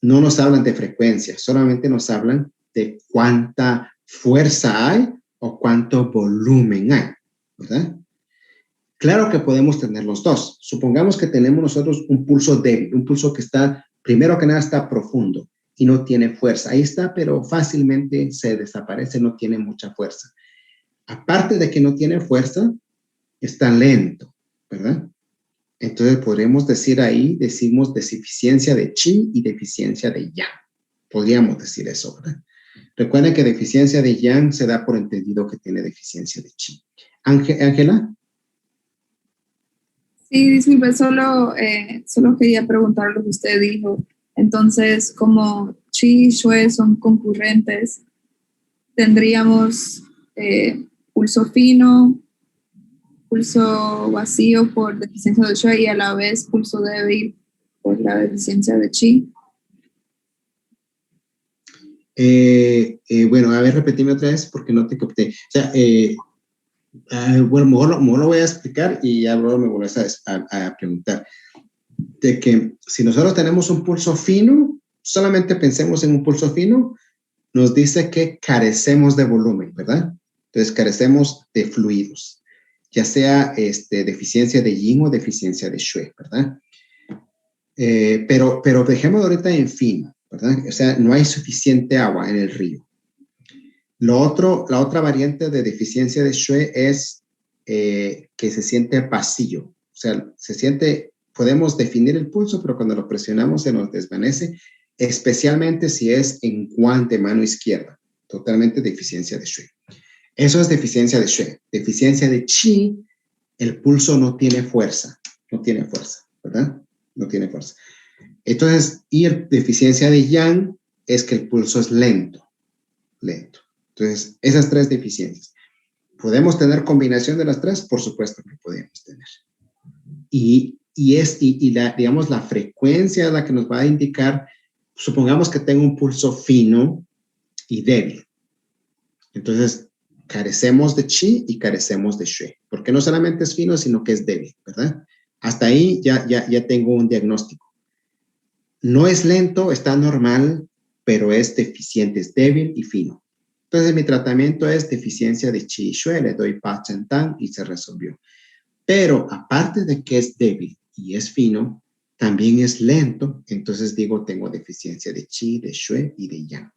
no nos hablan de frecuencia, solamente nos hablan de cuánta fuerza hay o cuánto volumen hay, ¿verdad? Claro que podemos tener los dos. Supongamos que tenemos nosotros un pulso débil, un pulso que está, primero que nada, está profundo y no tiene fuerza. Ahí está, pero fácilmente se desaparece, no tiene mucha fuerza. Aparte de que no tiene fuerza, está lento, ¿verdad? Entonces podremos decir ahí, decimos deficiencia de chi y deficiencia de yang. Podríamos decir eso, ¿verdad? Recuerden que deficiencia de yang se da por entendido que tiene deficiencia de chi. Ángela. Sí, disculpe, solo quería preguntar lo que usted dijo. Entonces, como chi y shue son concurrentes, tendríamos pulso fino, pulso vacío por deficiencia de shue y a la vez pulso débil por la deficiencia de chi. Bueno, a ver, repetime otra vez porque no te capté. O sea, bueno, mejor lo voy a explicar y ya luego me vuelves a preguntar. De que si nosotros tenemos un pulso fino, solamente pensemos en un pulso fino, nos dice que carecemos de volumen, ¿verdad? Entonces carecemos de fluidos, ya sea deficiencia de yin o deficiencia de shue, ¿verdad? Pero dejémoslo ahorita en fino, ¿verdad? O sea, no hay suficiente agua en el río. La otra variante de deficiencia de shue es que se siente vacío. O sea, podemos definir el pulso, pero cuando lo presionamos se nos desvanece, especialmente si es en guante, mano izquierda. Totalmente deficiencia de shue. Eso es deficiencia de shue. Deficiencia de chi, el pulso no tiene fuerza. No tiene fuerza, ¿verdad? No tiene fuerza. Entonces, y deficiencia de yang es que el pulso es lento. Lento. Entonces, esas tres deficiencias. ¿Podemos tener combinación de las tres? Por supuesto que podemos tener. Y digamos, la frecuencia es la que nos va a indicar, supongamos que tengo un pulso fino y débil. Entonces, carecemos de chi y carecemos de shue. Porque no solamente es fino, sino que es débil, ¿verdad? Hasta ahí ya tengo un diagnóstico. No es lento, está normal, pero es deficiente, es débil y fino. Entonces, mi tratamiento es deficiencia de chi y shue, le doy pa chen tan y se resolvió. Pero aparte de que es débil y es fino, también es lento, entonces digo, tengo deficiencia de chi, de shue y de yang.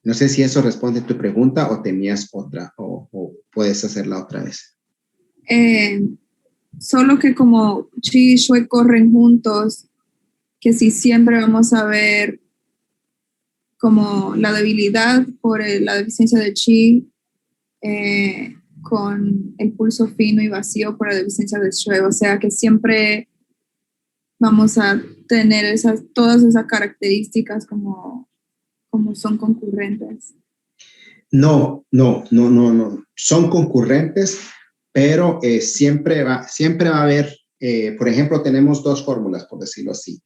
No sé si eso responde a tu pregunta o tenías otra, o puedes hacerla otra vez. Solo que como chi y shue corren juntos, que si siempre vamos a ver como la debilidad por la deficiencia de chi con el pulso fino y vacío por la deficiencia de shue, o sea que siempre vamos a tener todas esas características como son concurrentes. No, son concurrentes, pero siempre va a haber, por ejemplo, tenemos dos fórmulas, por decirlo así,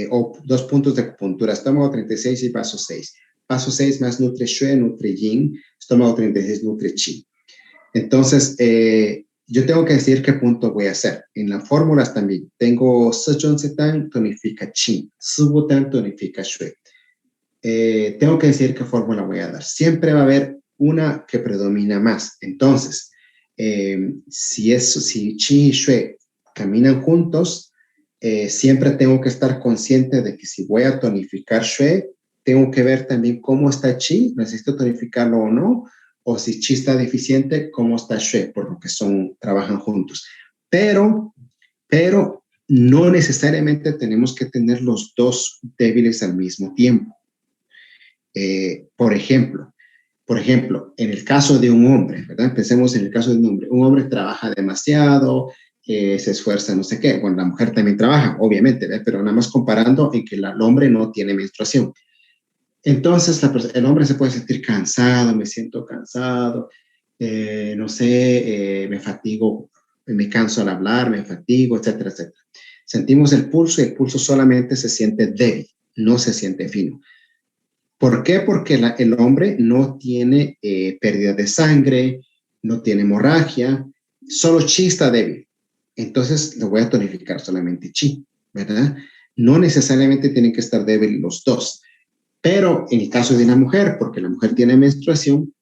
o dos puntos de acupuntura, estómago 36 y paso 6. Paso 6 más nutre shue, nutre yin, estómago 36 nutre chi. Entonces, yo tengo que decir qué punto voy a hacer. En las fórmulas también. Tengo Sejong tonifica Chi, Subutan tonifica Shui. Tengo que decir qué fórmula voy a dar. Siempre va a haber una que predomina más. Entonces, si Chi y Shui caminan juntos, siempre tengo que estar consciente de que si voy a tonificar Shui, tengo que ver también cómo está Chi, necesito tonificarlo o no, o si Chi está deficiente, cómo está Shui, por lo que trabajan juntos. Pero no necesariamente tenemos que tener los dos débiles al mismo tiempo. Por ejemplo, en el caso de un hombre, ¿verdad? Pensemos en el caso de un hombre. Un hombre trabaja demasiado, se esfuerza, no sé qué. Bueno, la mujer también trabaja, obviamente, ¿verdad? Pero nada más comparando en que el hombre no tiene menstruación. Entonces, el hombre se puede sentir cansado, me siento cansado, no sé, me fatigo, me canso al hablar, me fatigo, etcétera, etcétera. Sentimos el pulso y el pulso solamente se siente débil, no se siente fino. ¿Por qué? Porque el hombre no tiene pérdida de sangre, no tiene hemorragia, solo Chi está débil. Entonces, lo voy a tonificar solamente Chi, ¿verdad? No necesariamente tienen que estar débiles los dos. Pero en el caso de una mujer, porque la mujer tiene menstruación,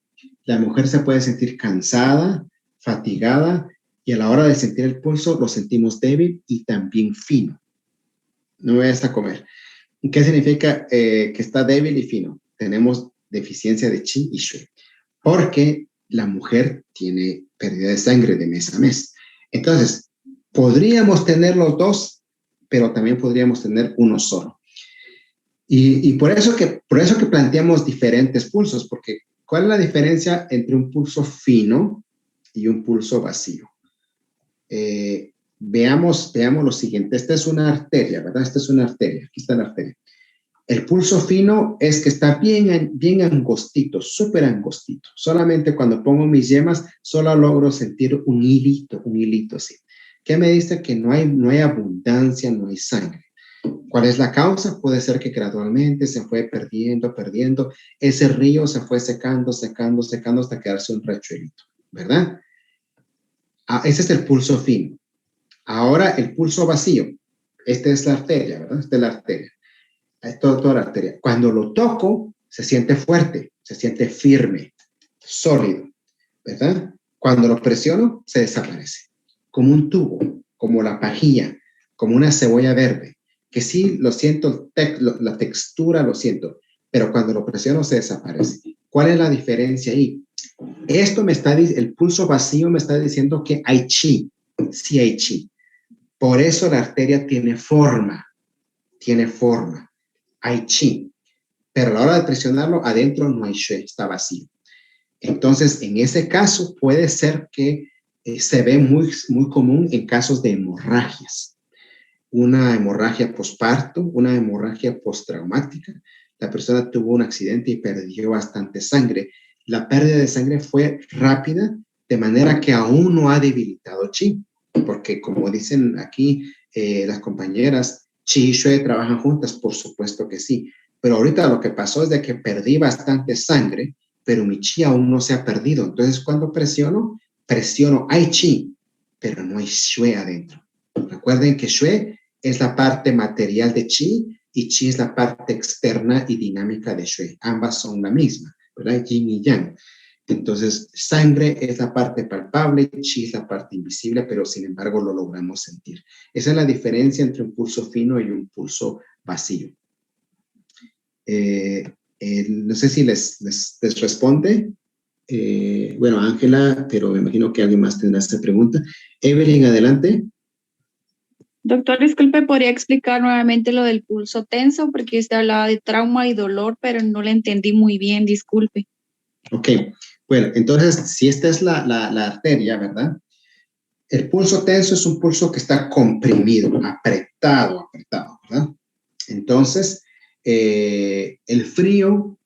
la mujer se puede sentir cansada, fatigada, y a la hora de sentir el pulso lo sentimos débil y también fino. No me vayas a comer. ¿Qué significa que está débil y fino? Tenemos deficiencia de Chi y Shui, porque la mujer tiene pérdida de sangre de mes a mes. Entonces, podríamos tener los dos, pero también podríamos tener uno solo. Y por eso que planteamos diferentes pulsos, porque ¿cuál es la diferencia entre un pulso fino y un pulso vacío? Veamos lo siguiente. Esta es una arteria, ¿verdad? Esta es una arteria. Aquí está la arteria. El pulso fino es que está bien angostito, súper angostito. Solamente cuando pongo mis yemas, solo logro sentir un hilito así. ¿Qué me dice? Que no hay abundancia, no hay sangre. ¿Cuál es la causa? Puede ser que gradualmente se fue perdiendo. Ese río se fue secando hasta quedarse un rechuelito, ¿verdad? Ese es el pulso fino. Ahora el pulso vacío. Esta es la arteria, ¿verdad? Esta es la arteria. Toda la arteria. Cuando lo toco, se siente fuerte, se siente firme, sólido, ¿verdad? Cuando lo presiono, se desaparece. Como un tubo, como la pajilla, como una cebolla verde. Que sí, lo siento, la textura lo siento, pero cuando lo presiono se desaparece. ¿Cuál es la diferencia ahí? El pulso vacío me está diciendo que hay Chi, sí hay Chi. Por eso la arteria tiene forma, hay Chi, pero a la hora de presionarlo, adentro no hay Shui, está vacío. Entonces, en ese caso, puede ser que se ve muy, muy común en casos de hemorragias. Una hemorragia posparto, una hemorragia postraumática. La persona tuvo un accidente y perdió bastante sangre. La pérdida de sangre fue rápida, de manera que aún no ha debilitado Chi, porque como dicen aquí las compañeras, Chi y Shui trabajan juntas, por supuesto que sí. Pero ahorita lo que pasó es de que perdí bastante sangre, pero mi Chi aún no se ha perdido. Entonces, cuando presiono, hay Chi, pero no hay Shui adentro. Recuerden que Shui es la parte material de Chi y Chi es la parte externa y dinámica de Shui. Ambas son la misma, ¿verdad? Yin y Yang. Entonces, sangre es la parte palpable, Chi es la parte invisible, pero sin embargo lo logramos sentir. Esa es la diferencia entre un pulso fino y un pulso vacío. No sé si les responde. Bueno, Ángela, pero me imagino que alguien más tendrá esta pregunta. Evelyn, adelante. Doctor, disculpe, ¿podría explicar nuevamente lo del pulso tenso? Porque usted hablaba de trauma y dolor, pero no le entendí muy bien, disculpe. Ok, bueno, entonces, si esta es la arteria, ¿verdad? El pulso tenso es un pulso que está comprimido, apretado, ¿verdad? Entonces, el frío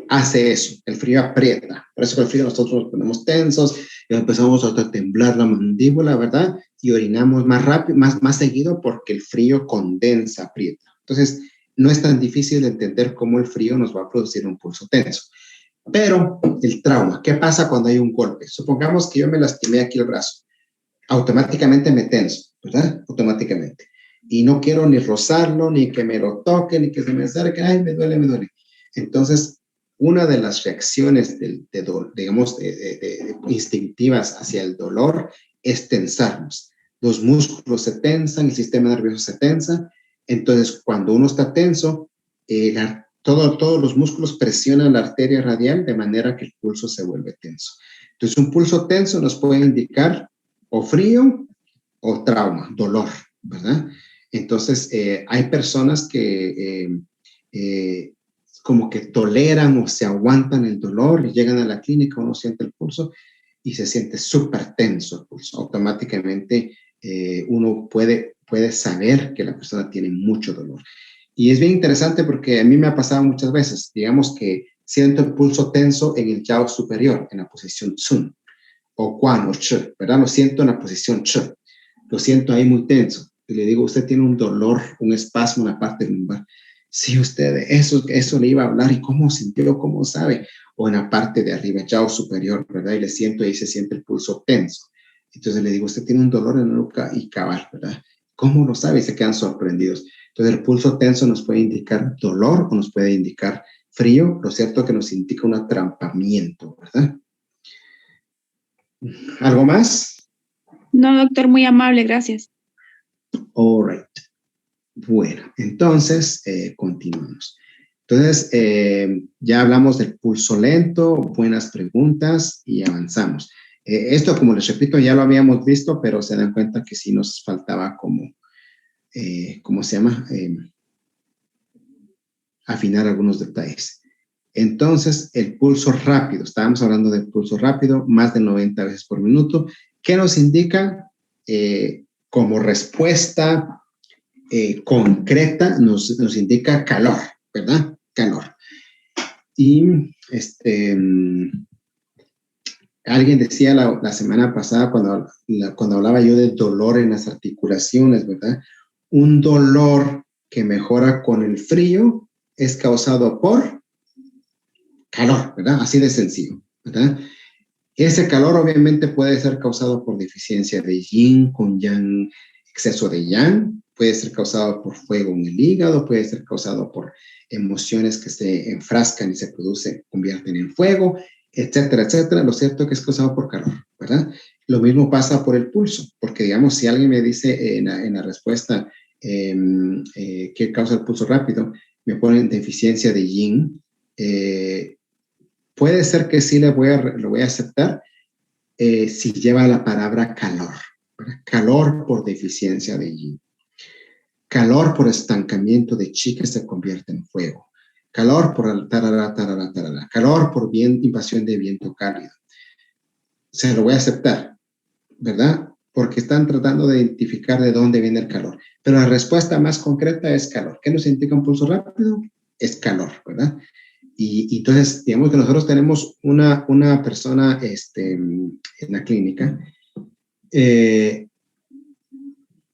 hace eso, el frío aprieta. Por eso con el frío nosotros nos ponemos tensos y empezamos a temblar la mandíbula, ¿verdad? Y orinamos más rápido, más seguido porque el frío condensa, aprieta. Entonces, no es tan difícil de entender cómo el frío nos va a producir un pulso tenso. Pero el trauma, ¿qué pasa cuando hay un golpe? Supongamos que yo me lastimé aquí el brazo. automáticamente me tenso, ¿verdad? Automáticamente. Y no quiero ni rozarlo, ni que me lo toque, ni que se me acerque, ay, me duele, me duele. Entonces, una de las reacciones digamos, instintivas hacia el dolor es tensarnos. Los músculos se tensan, el sistema nervioso se tensa. Entonces, cuando uno está tenso, todos los músculos presionan la arteria radial de manera que el pulso se vuelve tenso. Entonces, un pulso tenso nos puede indicar o frío o trauma, dolor, ¿verdad? Entonces, hay personas que como que toleran o se aguantan el dolor y llegan a la clínica, uno siente el pulso y se siente súper tenso el pulso. Automáticamente uno puede saber que la persona tiene mucho dolor. Y es bien interesante porque a mí me ha pasado muchas veces, digamos que siento el pulso tenso en el yao superior, en la posición Tsun, o Quan, o Ch, ¿verdad? Lo siento en la posición Ch, lo siento ahí muy tenso. Y le digo, usted tiene un dolor, un espasmo en la parte lumbar. Sí, usted, eso le iba a hablar, ¿y cómo sintió, cómo sabe? O en la parte de arriba, yao superior, ¿verdad? Y le siento, ahí se siente el pulso tenso. Entonces le digo, usted tiene un dolor en la nuca y cabal, ¿verdad? ¿Cómo lo sabe? Y se quedan sorprendidos. Entonces el pulso tenso nos puede indicar dolor o nos puede indicar frío. Lo cierto es que nos indica un atrampamiento, ¿verdad? ¿Algo más? No, doctor, muy amable, gracias. All right. Bueno, entonces continuamos. Entonces, ya hablamos del pulso lento, buenas preguntas y avanzamos. Esto, como les repito, ya lo habíamos visto, pero se dan cuenta que sí nos faltaba como, ¿cómo se llama? Afinar algunos detalles. Entonces, el pulso rápido, estábamos hablando del pulso rápido, más de 90 veces por minuto, ¿qué nos indica? Como respuesta concreta, nos indica calor, ¿verdad? Calor. Y alguien decía la semana pasada cuando hablaba yo de dolor en las articulaciones, ¿verdad? Un dolor que mejora con el frío es causado por calor, ¿verdad? Así de sencillo, ¿verdad? Ese calor obviamente puede ser causado por deficiencia de yin con yang, exceso de yang, puede ser causado por fuego en el hígado, puede ser causado por emociones que se enfrascan y se convierten en fuego, etcétera, etcétera. Lo cierto es que es causado por calor, ¿verdad? Lo mismo pasa por el pulso, porque digamos, si alguien me dice en la respuesta qué causa el pulso rápido, me ponen deficiencia de yin, puede ser que sí lo voy a aceptar si lleva la palabra calor, ¿verdad? Calor por deficiencia de yin. Calor por estancamiento de chi que se convierte en fuego. Calor por tarara, tarara, tarara. Calor por invasión de viento cálido. Se lo voy a aceptar, ¿verdad? Porque están tratando de identificar de dónde viene el calor. Pero la respuesta más concreta es calor. ¿Qué nos indica un pulso rápido? Es calor, ¿verdad? Y entonces, digamos que nosotros tenemos una persona en la clínica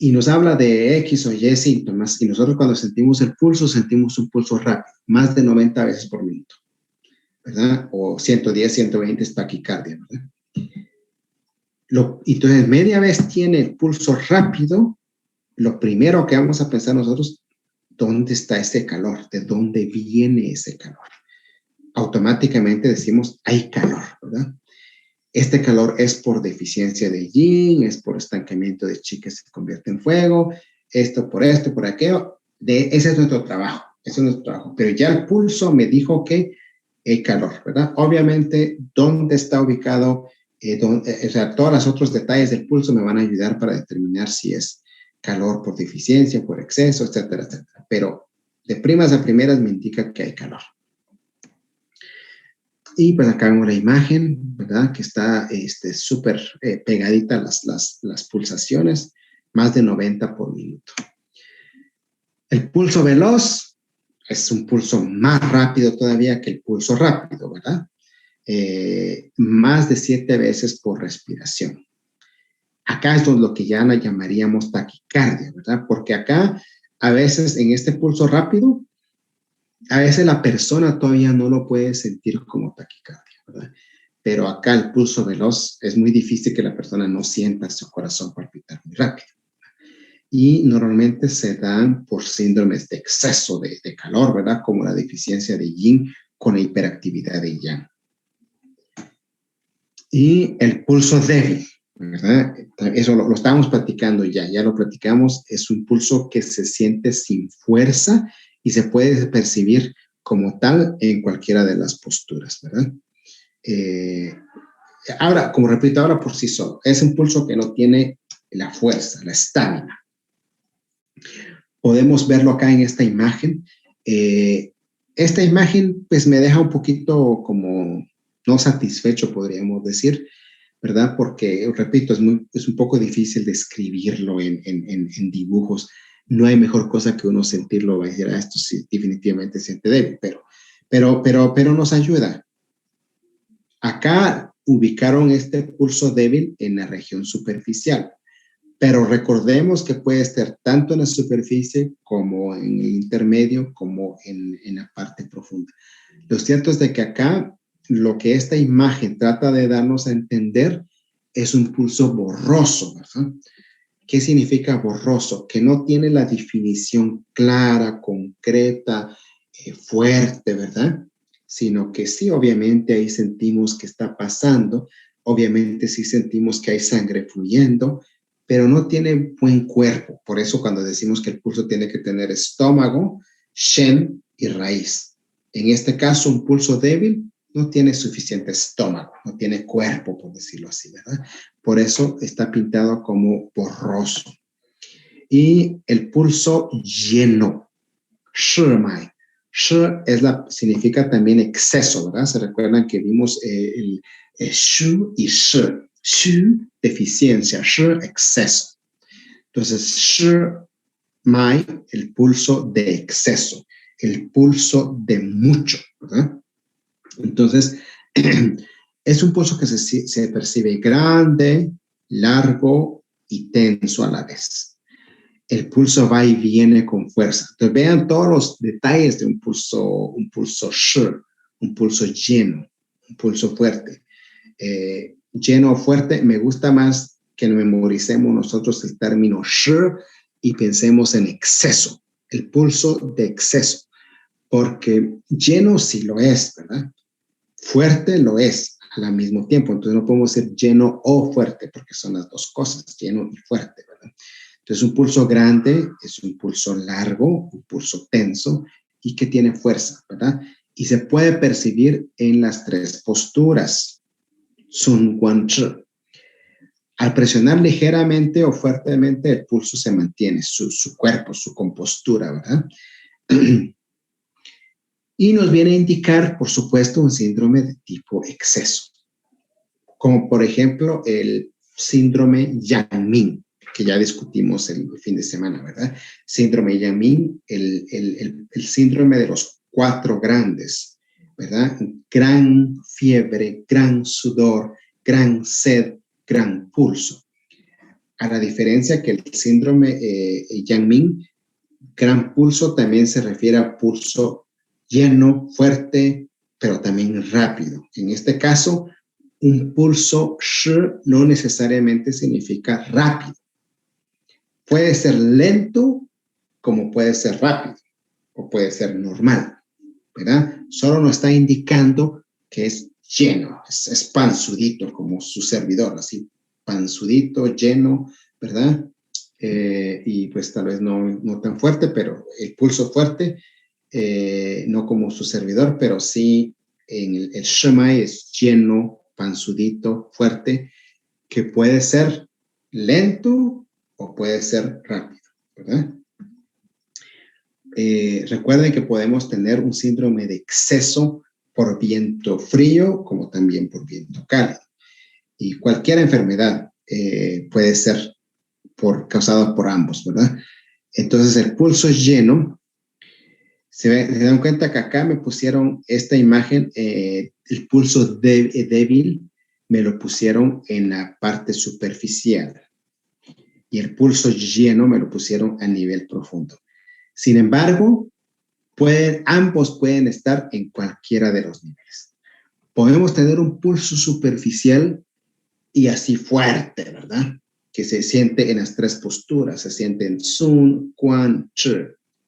y nos habla de X o Y síntomas, y nosotros cuando sentimos el pulso, sentimos un pulso rápido, más de 90 veces por minuto, ¿verdad? O 110, 120 es taquicardia, ¿verdad? Entonces, media vez tiene el pulso rápido, lo primero que vamos a pensar nosotros, ¿dónde está ese calor? ¿De dónde viene ese calor? Automáticamente decimos, hay calor, ¿verdad? Este calor es por deficiencia de yin, es por estancamiento de chi que se convierte en fuego, por aquello. Ese es nuestro trabajo, Pero ya el pulso me dijo que hay calor, ¿verdad? Obviamente, ¿dónde está ubicado? O sea, todos los otros detalles del pulso me van a ayudar para determinar si es calor por deficiencia, por exceso, etcétera, etcétera. Pero de primas a primeras me indica que hay calor. Y pues acá vemos la imagen, ¿verdad? Que está súper pegadita las pulsaciones, más de 90 por minuto. El pulso veloz es un pulso más rápido todavía que el pulso rápido, ¿verdad? Más de 7 veces por respiración. Acá es lo que ya llamaríamos taquicardia, ¿verdad? Porque acá, a veces en este pulso rápido, a veces la persona todavía no lo puede sentir como taquicardia, ¿verdad? pero acá el pulso veloz es muy difícil que la persona no sienta su corazón palpitar muy rápido. Y normalmente se dan por síndromes de exceso de calor, ¿verdad? Como la deficiencia de yin con la hiperactividad de yang. Y el pulso débil, ¿verdad? Eso lo estamos platicando ya lo platicamos. Es un pulso que se siente sin fuerza y se puede percibir como tal en cualquiera de las posturas, ¿verdad? Ahora, como repito, ahora por sí solo, es un pulso que no tiene la fuerza, la estamina. Podemos verlo acá en esta imagen. Esta imagen, pues, me deja un poquito como no satisfecho, podríamos decir, ¿verdad? Porque, repito, es un poco difícil describirlo en dibujos. No hay mejor cosa que uno sentirlo, va a decir, esto sí, definitivamente siente débil, pero nos ayuda. Acá ubicaron este pulso débil en la región superficial, pero recordemos que puede estar tanto en la superficie como en el intermedio, como en la parte profunda. Lo cierto es de que acá lo que esta imagen trata de darnos a entender es un pulso borroso, ¿verdad? ¿Qué significa borroso? Que no tiene la definición clara, concreta, fuerte, ¿verdad? Sino que sí, obviamente ahí sentimos que está pasando, obviamente sí sentimos que hay sangre fluyendo, pero no tiene buen cuerpo. Por eso cuando decimos que el pulso tiene que tener estómago, shen y raíz. En este caso, un pulso débil no tiene suficiente estómago, no tiene cuerpo, por decirlo así, ¿verdad? Por eso está pintado como borroso. Y el pulso lleno, shimai. Shi significa también exceso, ¿verdad? Se recuerdan que vimos el shu y shi. Shu, deficiencia, shi, exceso. Entonces, shimai, el pulso de exceso, el pulso de mucho, ¿verdad? Entonces, es un pulso que se percibe grande, largo y tenso a la vez. El pulso va y viene con fuerza. Entonces, vean todos los detalles de un pulso shi, un pulso lleno, un pulso fuerte. Lleno o fuerte, me gusta más que memoricemos nosotros el término shi y pensemos en exceso, el pulso de exceso, porque lleno sí lo es, ¿verdad? Fuerte lo es al mismo tiempo, entonces no podemos decir lleno o fuerte, porque son las dos cosas, lleno y fuerte, ¿verdad? Entonces un pulso grande es un pulso largo, un pulso tenso y que tiene fuerza, ¿verdad? Y se puede percibir en las tres posturas. Sun Guan Chi. Al presionar ligeramente o fuertemente, el pulso se mantiene, su cuerpo, su compostura, ¿verdad? Y nos viene a indicar, por supuesto, un síndrome de tipo exceso, como por ejemplo el síndrome Yang-Ming, que ya discutimos el fin de semana, ¿verdad? Síndrome Yang-Ming, el síndrome de los 4 grandes, ¿verdad? Gran fiebre, gran sudor, gran sed, gran pulso. A la diferencia que el síndrome Yang-Ming, gran pulso también se refiere a pulso lleno, fuerte, pero también rápido. En este caso, un pulso shi no necesariamente significa rápido. Puede ser lento como puede ser rápido o puede ser normal, ¿verdad? Solo nos está indicando que es lleno, es panzudito como su servidor, así, panzudito, lleno, ¿verdad? Y pues tal vez no tan fuerte, pero el pulso fuerte, no como su servidor, pero sí en el shimai es lleno, panzudito, fuerte, que puede ser lento o puede ser rápido, ¿verdad? Recuerden que podemos tener un síndrome de exceso por viento frío como también por viento cálido. Y cualquier enfermedad puede ser causada por ambos, ¿verdad? Entonces el pulso lleno, se dan cuenta que acá me pusieron esta imagen, el pulso débil me lo pusieron en la parte superficial y el pulso lleno me lo pusieron a nivel profundo. Sin embargo, ambos pueden estar en cualquiera de los niveles. podemos tener un pulso superficial y así fuerte, ¿verdad? Que se siente en las tres posturas, se siente en Sun, Quan, Chi,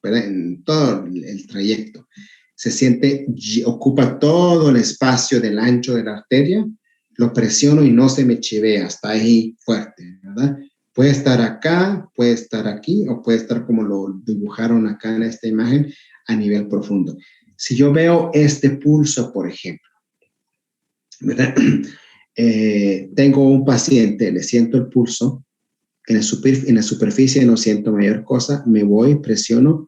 ¿verdad? En todo el trayecto. Se siente, ocupa todo el espacio del ancho de la arteria, lo presiono y no se me chivea, está ahí fuerte, ¿verdad? Puede estar acá, puede estar aquí, o puede estar como lo dibujaron acá en esta imagen, a nivel profundo. Si yo veo este pulso, por ejemplo, ¿verdad? Tengo un paciente, le siento el pulso, en la superficie no siento mayor cosa, me voy, presiono,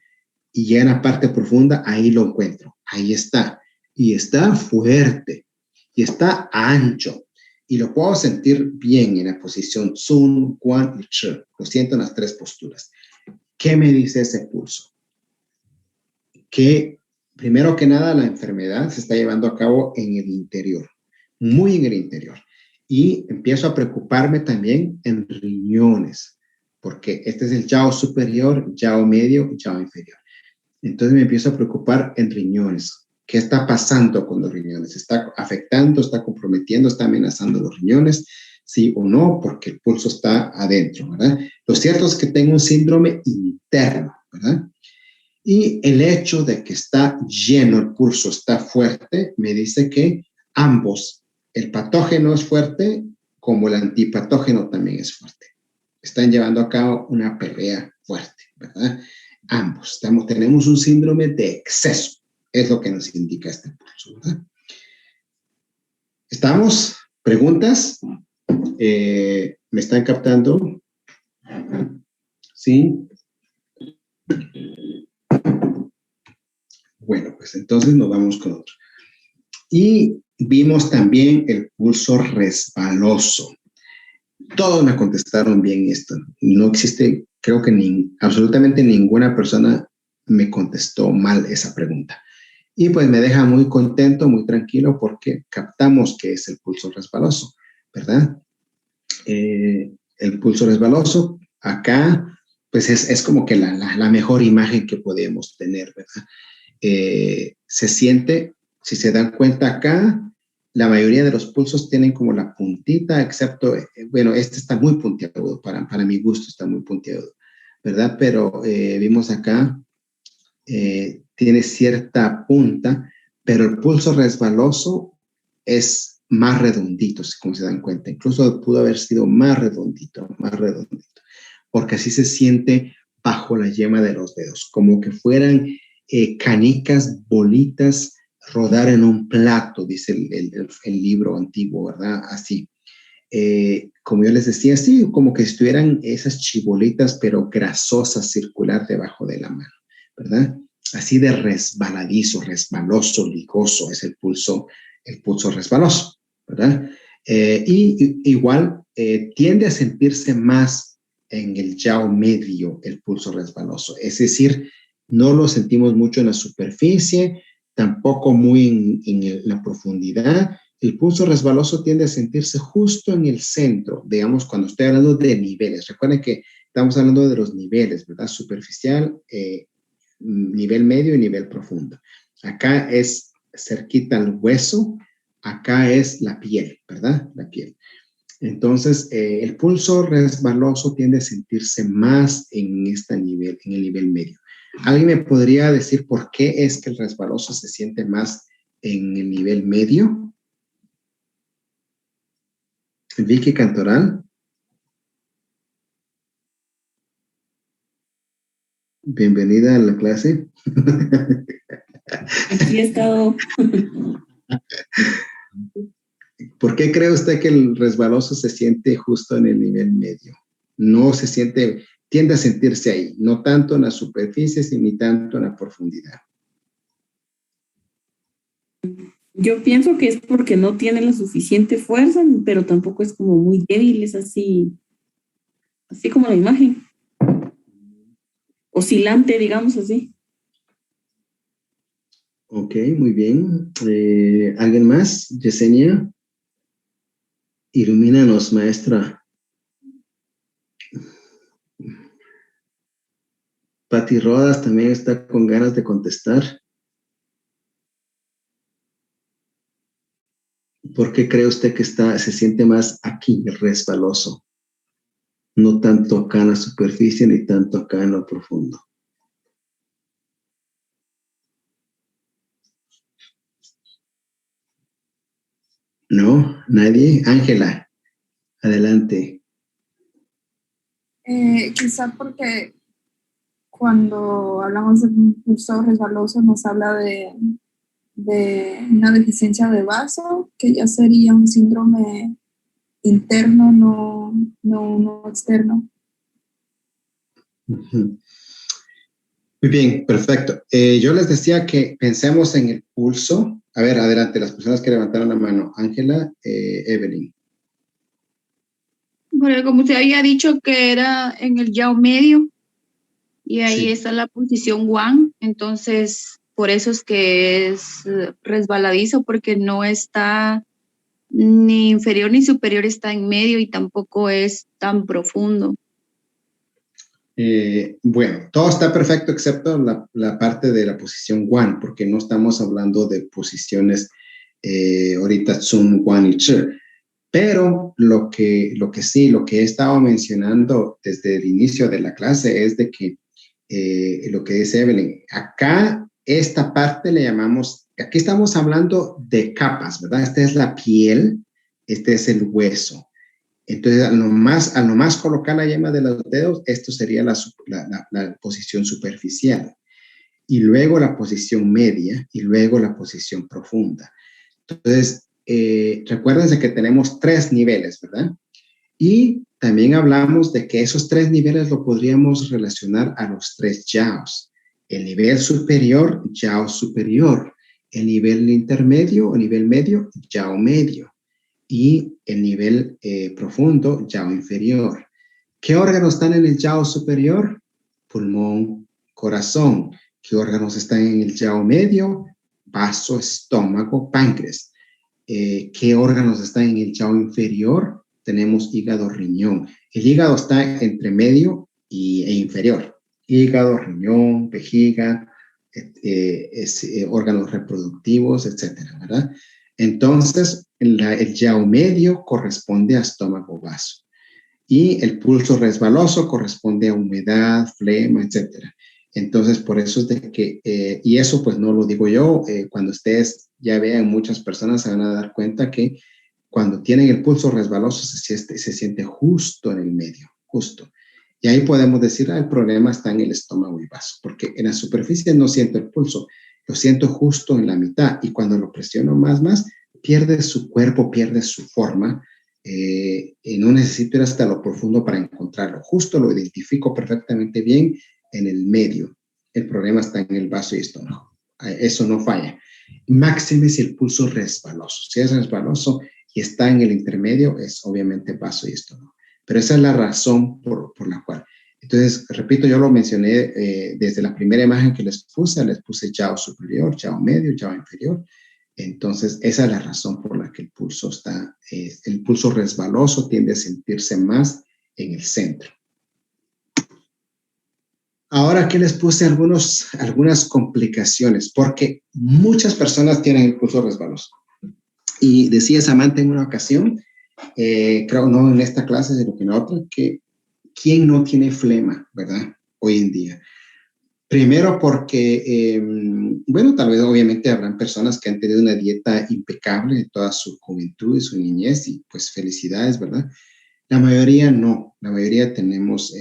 y ya en la parte profunda, ahí lo encuentro, ahí está, y está fuerte, y está ancho, y lo puedo sentir bien en la posición Sun, Quan y Chi, lo siento en las tres posturas. ¿Qué me dice ese pulso? Que primero que nada la enfermedad se está llevando a cabo en el interior, muy en el interior, y empiezo a preocuparme también en riñones, porque este es el yao superior, yao medio y yao inferior. Entonces me empiezo a preocupar en riñones. ¿Qué está pasando con los riñones? ¿Está afectando, está comprometiendo, está amenazando los riñones? Sí o no, porque el pulso está adentro, ¿verdad? Lo cierto es que tengo un síndrome interno, ¿verdad? Y el hecho de que está lleno, el pulso está fuerte, me dice que ambos, el patógeno es fuerte, como el antipatógeno también es fuerte. Están llevando a cabo una pelea fuerte, ¿verdad? Ambos. Tenemos un síndrome de exceso, es lo que nos indica este pulso, ¿verdad? ¿Estamos? ¿Preguntas? ¿Me están captando? ¿Sí? Bueno, pues entonces nos vamos con otro. Y vimos también el pulso resbaloso. Todos me contestaron bien esto. No existe, creo que absolutamente ninguna persona me contestó mal esa pregunta. Y pues me deja muy contento, muy tranquilo, porque captamos que es el pulso resbaloso, ¿verdad? El pulso resbaloso, acá, pues es como que la mejor imagen que podemos tener, ¿verdad? Se siente, si se dan cuenta acá, la mayoría de los pulsos tienen como la puntita, excepto, bueno, este está muy puntiagudo, para mi gusto está muy puntiagudo, ¿verdad? Pero vimos acá, tiene cierta punta, pero el pulso resbaloso es más redondito, como se dan cuenta. Incluso pudo haber sido más redondito, porque así se siente bajo la yema de los dedos, como que fueran canicas, bolitas, rodar en un plato, dice el libro antiguo, ¿verdad? Así. Como yo les decía, sí, como que estuvieran esas chibolitas, pero grasosas, circular debajo de la mano, ¿verdad? Así de resbaladizo, resbaloso, ligoso es el pulso resbaloso, ¿verdad? Igual tiende a sentirse más en el yao medio el pulso resbaloso, es decir, no lo sentimos mucho en la superficie, tampoco muy en la profundidad. El pulso resbaloso tiende a sentirse justo en el centro, digamos, cuando estoy hablando de niveles. Recuerden que estamos hablando de los niveles, ¿verdad? Superficial, nivel medio y nivel profundo. Acá es cerquita al hueso, acá es la piel, ¿verdad? La piel. Entonces, el pulso resbaloso tiende a sentirse más en este nivel, en el nivel medio. ¿Alguien me podría decir por qué es que el resbaloso se siente más en el nivel medio? Vicky Cantoral. Bienvenida a la clase. Aquí he estado. ¿Por qué cree usted que el resbaloso se siente justo en el nivel medio? No se siente, tiende a sentirse ahí, no tanto en la superficie, ni tanto en la profundidad. Yo pienso que es porque no tiene la suficiente fuerza, pero tampoco es como muy débil, es así como la imagen. Oscilante, digamos así. Ok, muy bien. ¿Alguien más? Yesenia. Ilumínanos, maestra. Pati Rodas también está con ganas de contestar. ¿Por qué cree usted que se siente más aquí, resbaloso? No tanto acá en la superficie ni tanto acá en lo profundo. ¿No? ¿Nadie? Ángela, adelante. Quizá porque cuando hablamos de un pulso resbaloso nos habla de una deficiencia de vaso, que ya sería un síndrome interno, no externo. Ujú. Muy bien, perfecto. Yo les decía que pensemos en el pulso. A ver, adelante, las personas que levantaron la mano. Ángela, Evelyn. Bueno, como usted había dicho que era en el yao medio y ahí Sí. está la posición Wan, entonces por eso es que es resbaladizo, porque no está ni inferior ni superior, está en medio y tampoco es tan profundo. Bueno, todo está perfecto excepto la parte de la posición Wan, porque no estamos hablando de posiciones ahorita Tsun, Wan y Chi. Pero lo que he estado mencionando desde el inicio de la clase es de que lo que dice Evelyn, acá esta parte le llamamos, aquí estamos hablando de capas, ¿verdad? Esta es la piel, este es el hueso. Entonces, a lo más colocar la yema de los dedos, esto sería la posición superficial. Y luego la posición media y luego la posición profunda. Entonces, recuérdense que tenemos 3 niveles, ¿verdad? Y también hablamos de que esos 3 niveles lo podríamos relacionar a los 3 yaos. El nivel superior, yao superior. El nivel intermedio o nivel medio, yao medio. Y el nivel profundo, yao inferior. ¿Qué órganos están en el yao superior? Pulmón, corazón. ¿Qué órganos están en el yao medio? Vaso, estómago, páncreas. ¿Qué órganos están en el yao inferior? Tenemos hígado, riñón. El hígado está entre medio e inferior. Hígado, riñón, vejiga, órganos reproductivos, etcétera, ¿verdad? Entonces, el yao medio corresponde a estómago, vaso. Y el pulso resbaloso corresponde a humedad, flema, etcétera. Entonces, por eso es de que, y eso pues no lo digo yo, cuando ustedes ya vean muchas personas se van a dar cuenta que cuando tienen el pulso resbaloso se siente justo en el medio, justo. Y ahí podemos decir, el problema está en el estómago y vaso, porque en la superficie no siento el pulso, lo siento justo en la mitad y cuando lo presiono más, pierde su cuerpo, pierde su forma. Y no necesito ir hasta lo profundo para encontrarlo. Justo lo identifico perfectamente bien en el medio. El problema está en el vaso y estómago. Eso no falla. Máxime si el pulso es resbaloso. Si es resbaloso y está en el intermedio, es obviamente vaso y estómago. Pero esa es la razón por la cual. Entonces, repito, yo lo mencioné desde la primera imagen que les puse yao superior, yao medio, yao inferior. Entonces, esa es la razón por la que el pulso resbaloso tiende a sentirse más en el centro. Ahora aquí les puse algunas complicaciones, porque muchas personas tienen el pulso resbaloso. Y decía Samantha en una ocasión, creo no en esta clase, sino que en otra, que ¿quién no tiene flema, verdad? Hoy en día. Primero porque, bueno, tal vez obviamente habrán personas que han tenido una dieta impecable de toda su juventud y su niñez y pues felicidades, ¿verdad? La mayoría no, la mayoría tenemos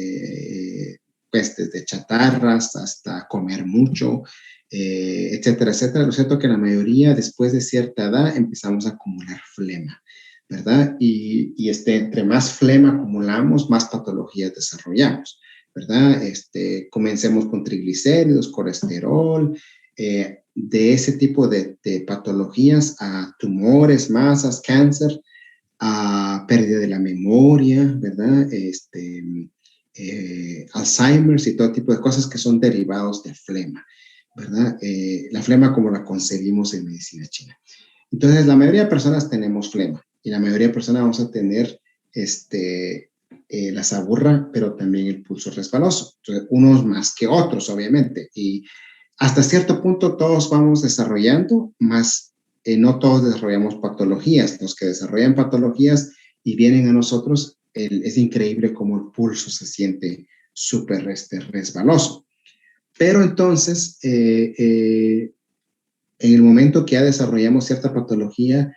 pues desde chatarras hasta comer mucho, etcétera, etcétera. Lo cierto que la mayoría después de cierta edad empezamos a acumular flema, ¿verdad? Y entre más flema acumulamos, más patologías desarrollamos, ¿verdad? Comencemos con triglicéridos, colesterol, de ese tipo de patologías a tumores, masas, cáncer, a pérdida de la memoria, ¿verdad? Alzheimer's y todo tipo de cosas que son derivados de flema, ¿verdad? La flema como la concebimos en medicina china. Entonces, la mayoría de personas tenemos flema y la mayoría de personas vamos a tener la saburra, pero también el pulso resbaloso. Entonces, unos más que otros, obviamente. Y hasta cierto punto todos vamos desarrollando más no todos desarrollamos patologías. Los que desarrollan patologías y vienen a nosotros, es increíble cómo el pulso se siente súper resbaloso. Pero entonces, en el momento que ya desarrollamos cierta patología,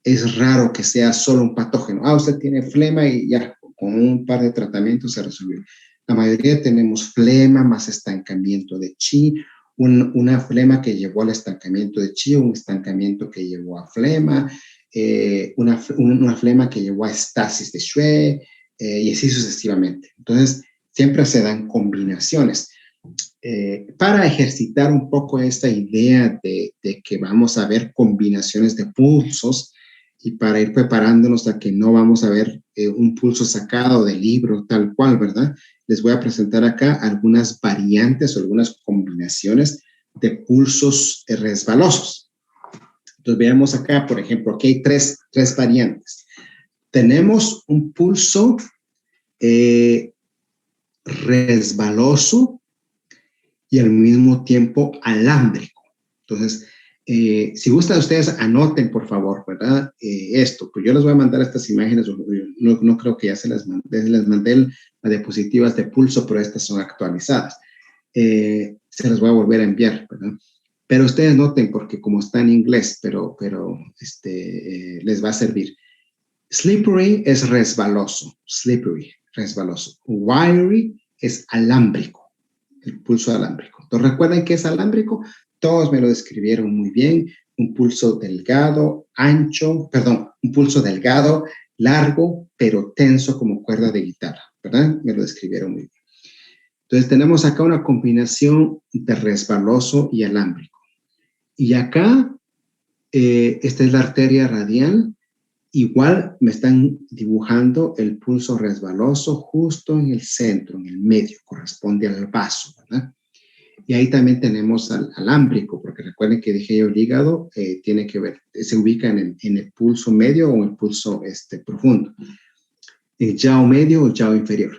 es raro que sea solo un patógeno. Usted tiene flema y ya, con un par de tratamientos se resolvió. La mayoría tenemos flema más estancamiento de chi, una flema que llevó al estancamiento de chi, un estancamiento que llevó a flema, una flema que llevó a estasis de Xue, y así sucesivamente. Entonces, siempre se dan combinaciones. Para ejercitar un poco esta idea de que vamos a ver combinaciones de pulsos y para ir preparándonos a que no vamos a ver un pulso sacado del libro tal cual, ¿verdad? Les voy a presentar acá algunas variantes o algunas combinaciones de pulsos resbalosos. Entonces, veamos acá, por ejemplo, aquí hay tres variantes. Tenemos un pulso resbaloso y al mismo tiempo alámbrico. Entonces, si gustan ustedes, anoten, por favor, ¿verdad? Esto, pues yo les voy a mandar estas imágenes, no creo que ya les mandé las diapositivas de pulso, pero estas son actualizadas. Se las voy a volver a enviar, ¿verdad? Pero ustedes noten, porque como está en inglés, pero les va a servir. Slippery es resbaloso, resbaloso. Wiry es alámbrico, el pulso alámbrico. Entonces, ¿recuerden qué es alámbrico? Todos me lo describieron muy bien. Un pulso delgado, un pulso delgado, largo, pero tenso como cuerda de guitarra, ¿verdad? Me lo describieron muy bien. Entonces, tenemos acá una combinación de resbaloso y alámbrico. Y acá, esta es la arteria radial. Igual me están dibujando el pulso resbaloso justo en el centro, en el medio, corresponde al vaso, ¿verdad? Y ahí también tenemos al alámbrico, porque recuerden que dije yo el hígado tiene que ver, se ubica en el pulso medio o en el pulso profundo, el yao medio o yao inferior.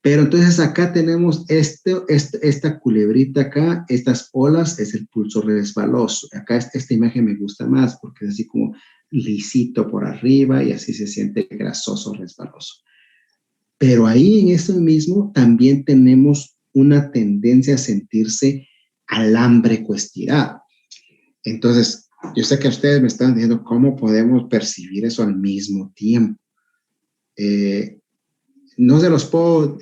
Pero entonces acá tenemos esta culebrita acá, estas olas, es el pulso resbaloso. Acá esta imagen me gusta más porque es así como lisito por arriba y así se siente grasoso, resbaloso. Pero ahí en eso mismo también tenemos una tendencia a sentirse alámbrico estirado. Entonces, yo sé que ustedes me están diciendo cómo podemos percibir eso al mismo tiempo. No se los puedo,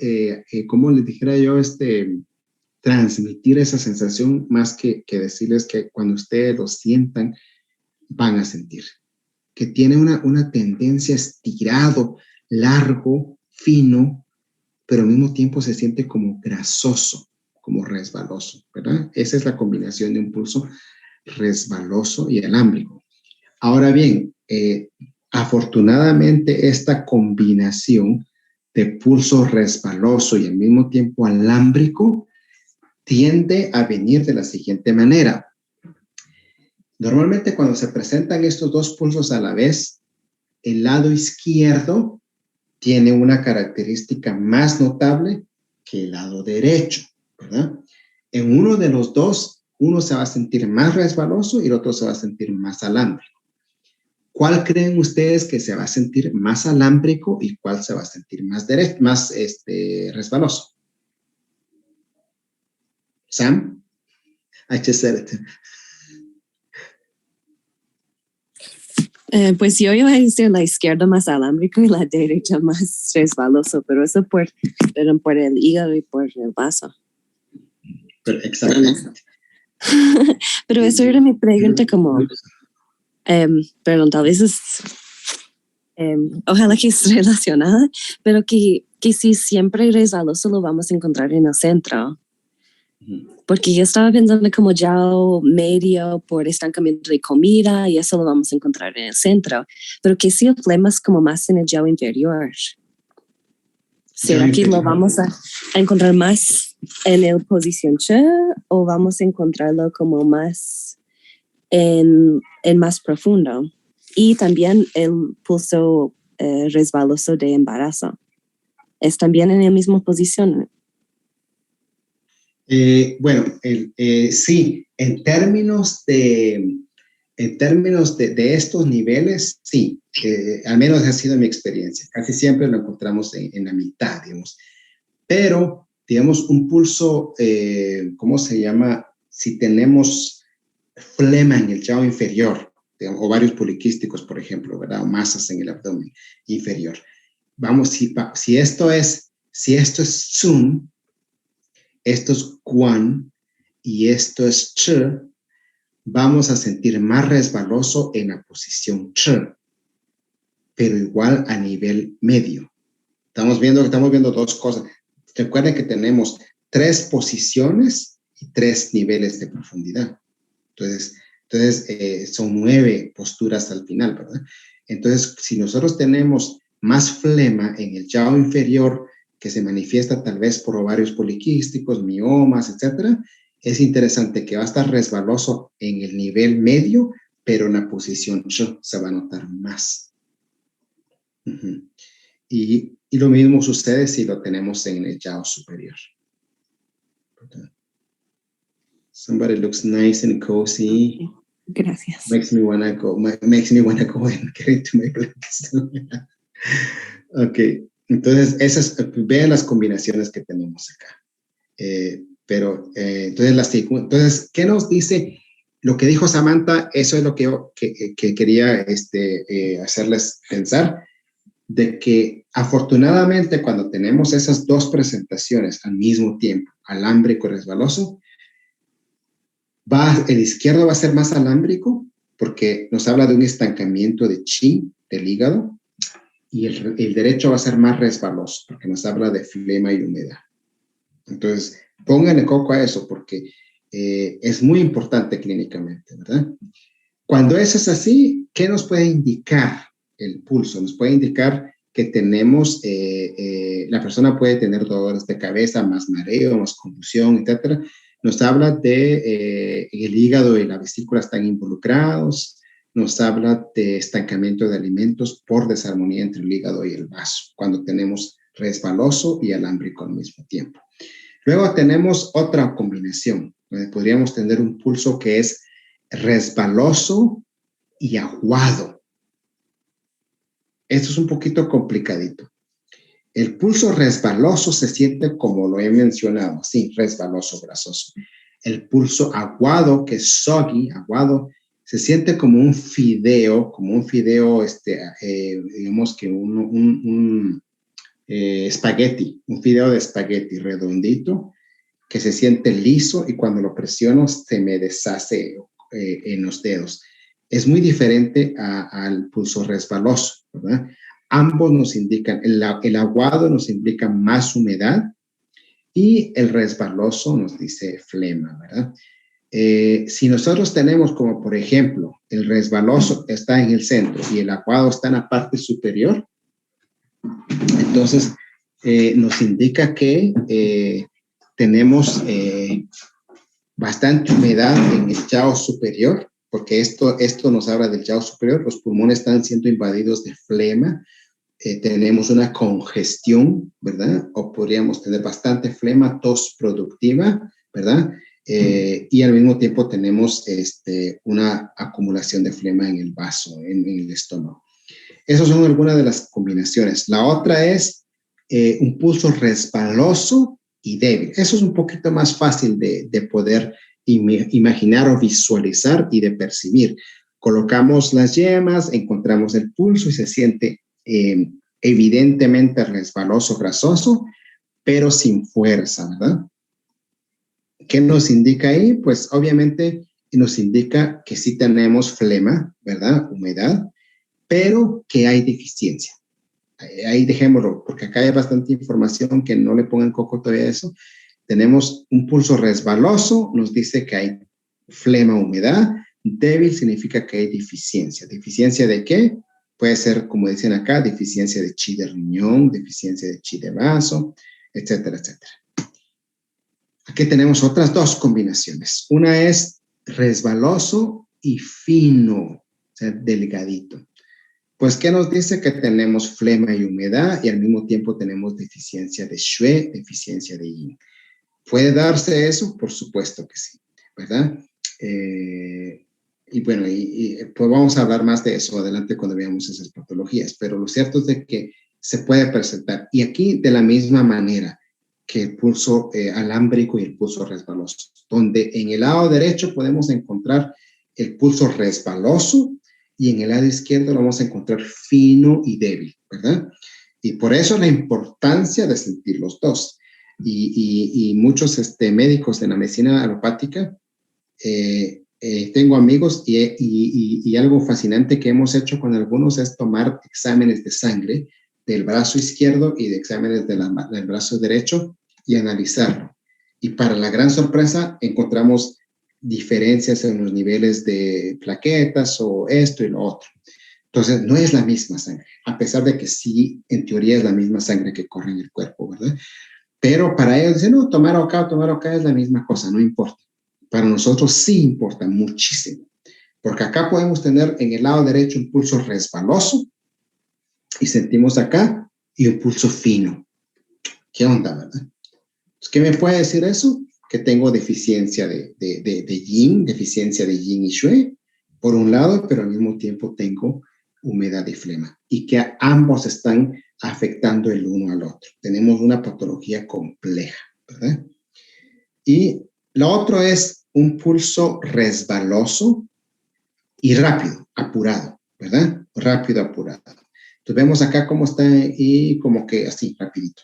como les dijera yo, transmitir esa sensación más que decirles que cuando ustedes lo sientan, van a sentir que tiene una tendencia estirado, largo, fino, pero al mismo tiempo se siente como grasoso, como resbaloso, ¿verdad? Esa es la combinación de un pulso resbaloso y alámbrico. Ahora bien, afortunadamente esta combinación de pulso resbaloso y al mismo tiempo alámbrico tiende a venir de la siguiente manera. Normalmente cuando se presentan estos dos pulsos a la vez, el lado izquierdo tiene una característica más notable que el lado derecho, ¿verdad? En uno de los dos, uno se va a sentir más resbaloso y el otro se va a sentir más alámbrico. ¿Cuál creen ustedes que se va a sentir más alámbrico y cuál se va a sentir más resbaloso? Sam? I just said it. Pues yo iba a decir la izquierda más alámbrico y la derecha más resbaloso, pero eso por el hígado y por el vaso. Pero exactamente. Pero eso era mi pregunta como, perdón, tal vez es, ojalá que es relacionada, pero que si siempre resbaloso lo vamos a encontrar en el centro. Porque yo estaba pensando como yao medio por estancamiento de comida y eso lo vamos a encontrar en el centro, pero que si el flema es como más en el yao inferior. ¿Será que lo vamos a encontrar más en el posición che o vamos a encontrarlo como más en más profundo? Y también el pulso resbaloso de embarazo. ¿Es también en la misma posición? Bueno, sí, en términos de En términos de estos niveles, sí, al menos ha sido mi experiencia. Casi siempre lo encontramos en la mitad, digamos. Pero, digamos, un pulso, ¿cómo se llama? Si tenemos flema en el yao inferior, digamos, ovarios poliquísticos, por ejemplo, ¿verdad? O masas en el abdomen inferior. Vamos, si esto es Sun, esto es Quan y esto es Chi, vamos a sentir más resbaloso en la posición Chi, pero igual a nivel medio. Estamos viendo dos cosas. Recuerden que tenemos 3 posiciones y 3 niveles de profundidad. Entonces son 9 posturas al final, ¿verdad? Entonces, si nosotros tenemos más flema en el yao inferior, que se manifiesta tal vez por ovarios poliquísticos, miomas, etcétera, es interesante que va a estar resbaloso en el nivel medio, pero en la posición Chi se va a notar más. Y lo mismo sucede si lo tenemos en el yao superior. Somebody looks nice and cozy. Gracias. Makes me wanna go and get into my blankets. Ok, entonces vean las combinaciones que tenemos acá. Entonces, ¿qué nos dice? Lo que dijo Samantha, eso es lo que yo quería hacerles pensar, de que afortunadamente cuando tenemos esas 2 presentaciones al mismo tiempo, alámbrico y resbaloso, el izquierdo va a ser más alámbrico porque nos habla de un estancamiento de chi del hígado, y el derecho va a ser más resbaloso porque nos habla de flema y humedad. Entonces, pónganle coco a eso porque es muy importante clínicamente, ¿verdad? Cuando eso es así, ¿qué nos puede indicar el pulso? Nos puede indicar que tenemos, la persona puede tener dolores de cabeza, más mareo, más confusión, etcétera. Nos habla de el hígado y la vesícula están involucrados. Nos habla de estancamiento de alimentos por desarmonía entre el hígado y el vaso, cuando tenemos resbaloso y alámbrico al mismo tiempo. Luego tenemos otra combinación, donde podríamos tener un pulso que es resbaloso y aguado. Esto es un poquito complicadito. El pulso resbaloso se siente como lo he mencionado, así, resbaloso, grasoso. El pulso aguado, que es soggy, aguado, se siente como un fideo, digamos que un espagueti, un fideo de espagueti redondito, que se siente liso y cuando lo presiono se me deshace en los dedos. Es muy diferente al pulso resbaloso, ¿verdad? Ambos nos indican, el aguado nos indica más humedad y el resbaloso nos dice flema, ¿verdad? Si nosotros tenemos como, por ejemplo, el resbaloso está en el centro y el aguado está en la parte superior, entonces nos indica que tenemos bastante humedad en el yao superior, porque esto nos habla del yao superior, los pulmones están siendo invadidos de flema, tenemos una congestión, ¿verdad? O podríamos tener bastante flema, tos productiva, ¿verdad? Y al mismo tiempo tenemos una acumulación de flema en el vaso, en el estómago. Esas son algunas de las combinaciones. La otra es un pulso resbaloso y débil. Eso es un poquito más fácil de poder imaginar o visualizar y de percibir. Colocamos las yemas, encontramos el pulso y se siente evidentemente resbaloso, grasoso, pero sin fuerza, ¿verdad? ¿Qué nos indica ahí? Pues obviamente nos indica que sí tenemos flema, ¿verdad? Humedad, pero que hay deficiencia. Ahí dejémoslo, porque acá hay bastante información que no le pongan coco todavía a eso. Tenemos un pulso resbaloso, nos dice que hay flema, humedad. Débil significa que hay deficiencia. ¿Deficiencia de qué? Puede ser, como dicen acá, deficiencia de chi de riñón, deficiencia de chi de vaso, etcétera, etcétera. Aquí tenemos otras 2 combinaciones. Una es resbaloso y fino, o sea, delgadito. Pues, ¿qué nos dice? Que tenemos flema y humedad y al mismo tiempo tenemos deficiencia de xue, deficiencia de yin. ¿Puede darse eso? Por supuesto que sí, ¿verdad? bueno, pues vamos a hablar más de eso adelante cuando veamos esas patologías, pero lo cierto es de que se puede presentar. Y aquí de la misma manera que el pulso alámbrico y el pulso resbaloso, donde en el lado derecho podemos encontrar el pulso resbaloso y en el lado izquierdo lo vamos a encontrar fino y débil, ¿verdad? Y por eso la importancia de sentir los dos. Y muchos médicos de la medicina alopática, tengo amigos y algo fascinante que hemos hecho con algunos es tomar exámenes de sangre del brazo izquierdo y de exámenes del brazo derecho y analizarlo. Y para la gran sorpresa encontramos diferencias en los niveles de plaquetas o esto y lo otro. Entonces, no es la misma sangre, a pesar de que sí, en teoría es la misma sangre que corre en el cuerpo, ¿verdad? Pero para ellos dicen, no, tomar acá es la misma cosa, no importa. Para nosotros sí importa muchísimo, porque acá podemos tener en el lado derecho un pulso resbaloso y sentimos acá y un pulso fino. ¿Qué onda, verdad? ¿Qué me puede decir eso? Que tengo deficiencia de yin, deficiencia de yin y shui, por un lado, pero al mismo tiempo tengo humedad y flema, y que ambos están afectando el uno al otro. Tenemos una patología compleja, ¿verdad? Y lo otro es un pulso resbaloso y rápido, apurado, ¿verdad? Rápido, apurado. Entonces vemos acá cómo está y como que así, rapidito.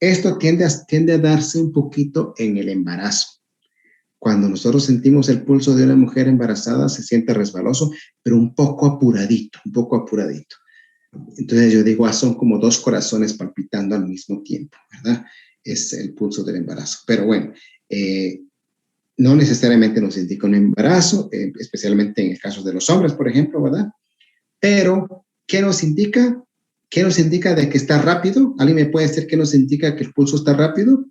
Esto tiende a darse un poquito en el embarazo. Cuando nosotros sentimos el pulso de una mujer embarazada, se siente resbaloso, pero un poco apuradito, un poco apuradito. Entonces yo digo, son como dos corazones palpitando al mismo tiempo, ¿verdad? Es el pulso del embarazo. Pero bueno, no necesariamente nos indica un embarazo, especialmente en el caso de los hombres, por ejemplo, ¿verdad? Pero, ¿qué nos indica? ¿Qué nos indica de que está rápido? ¿Alguien me puede decir qué nos indica que el pulso está rápido?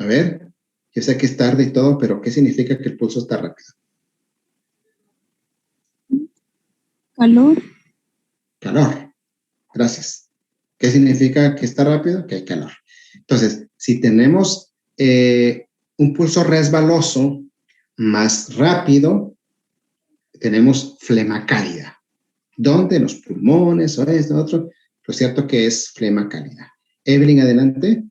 A ver, yo sé que es tarde y todo, pero ¿qué significa que el pulso está rápido? Calor. Calor. Gracias. ¿Qué significa que está rápido? Que hay calor. Entonces, si tenemos un pulso resbaloso más rápido, tenemos flema cálida. ¿Dónde? En los pulmones o esto, otro. Lo cierto que es flema cálida. Evelyn, adelante.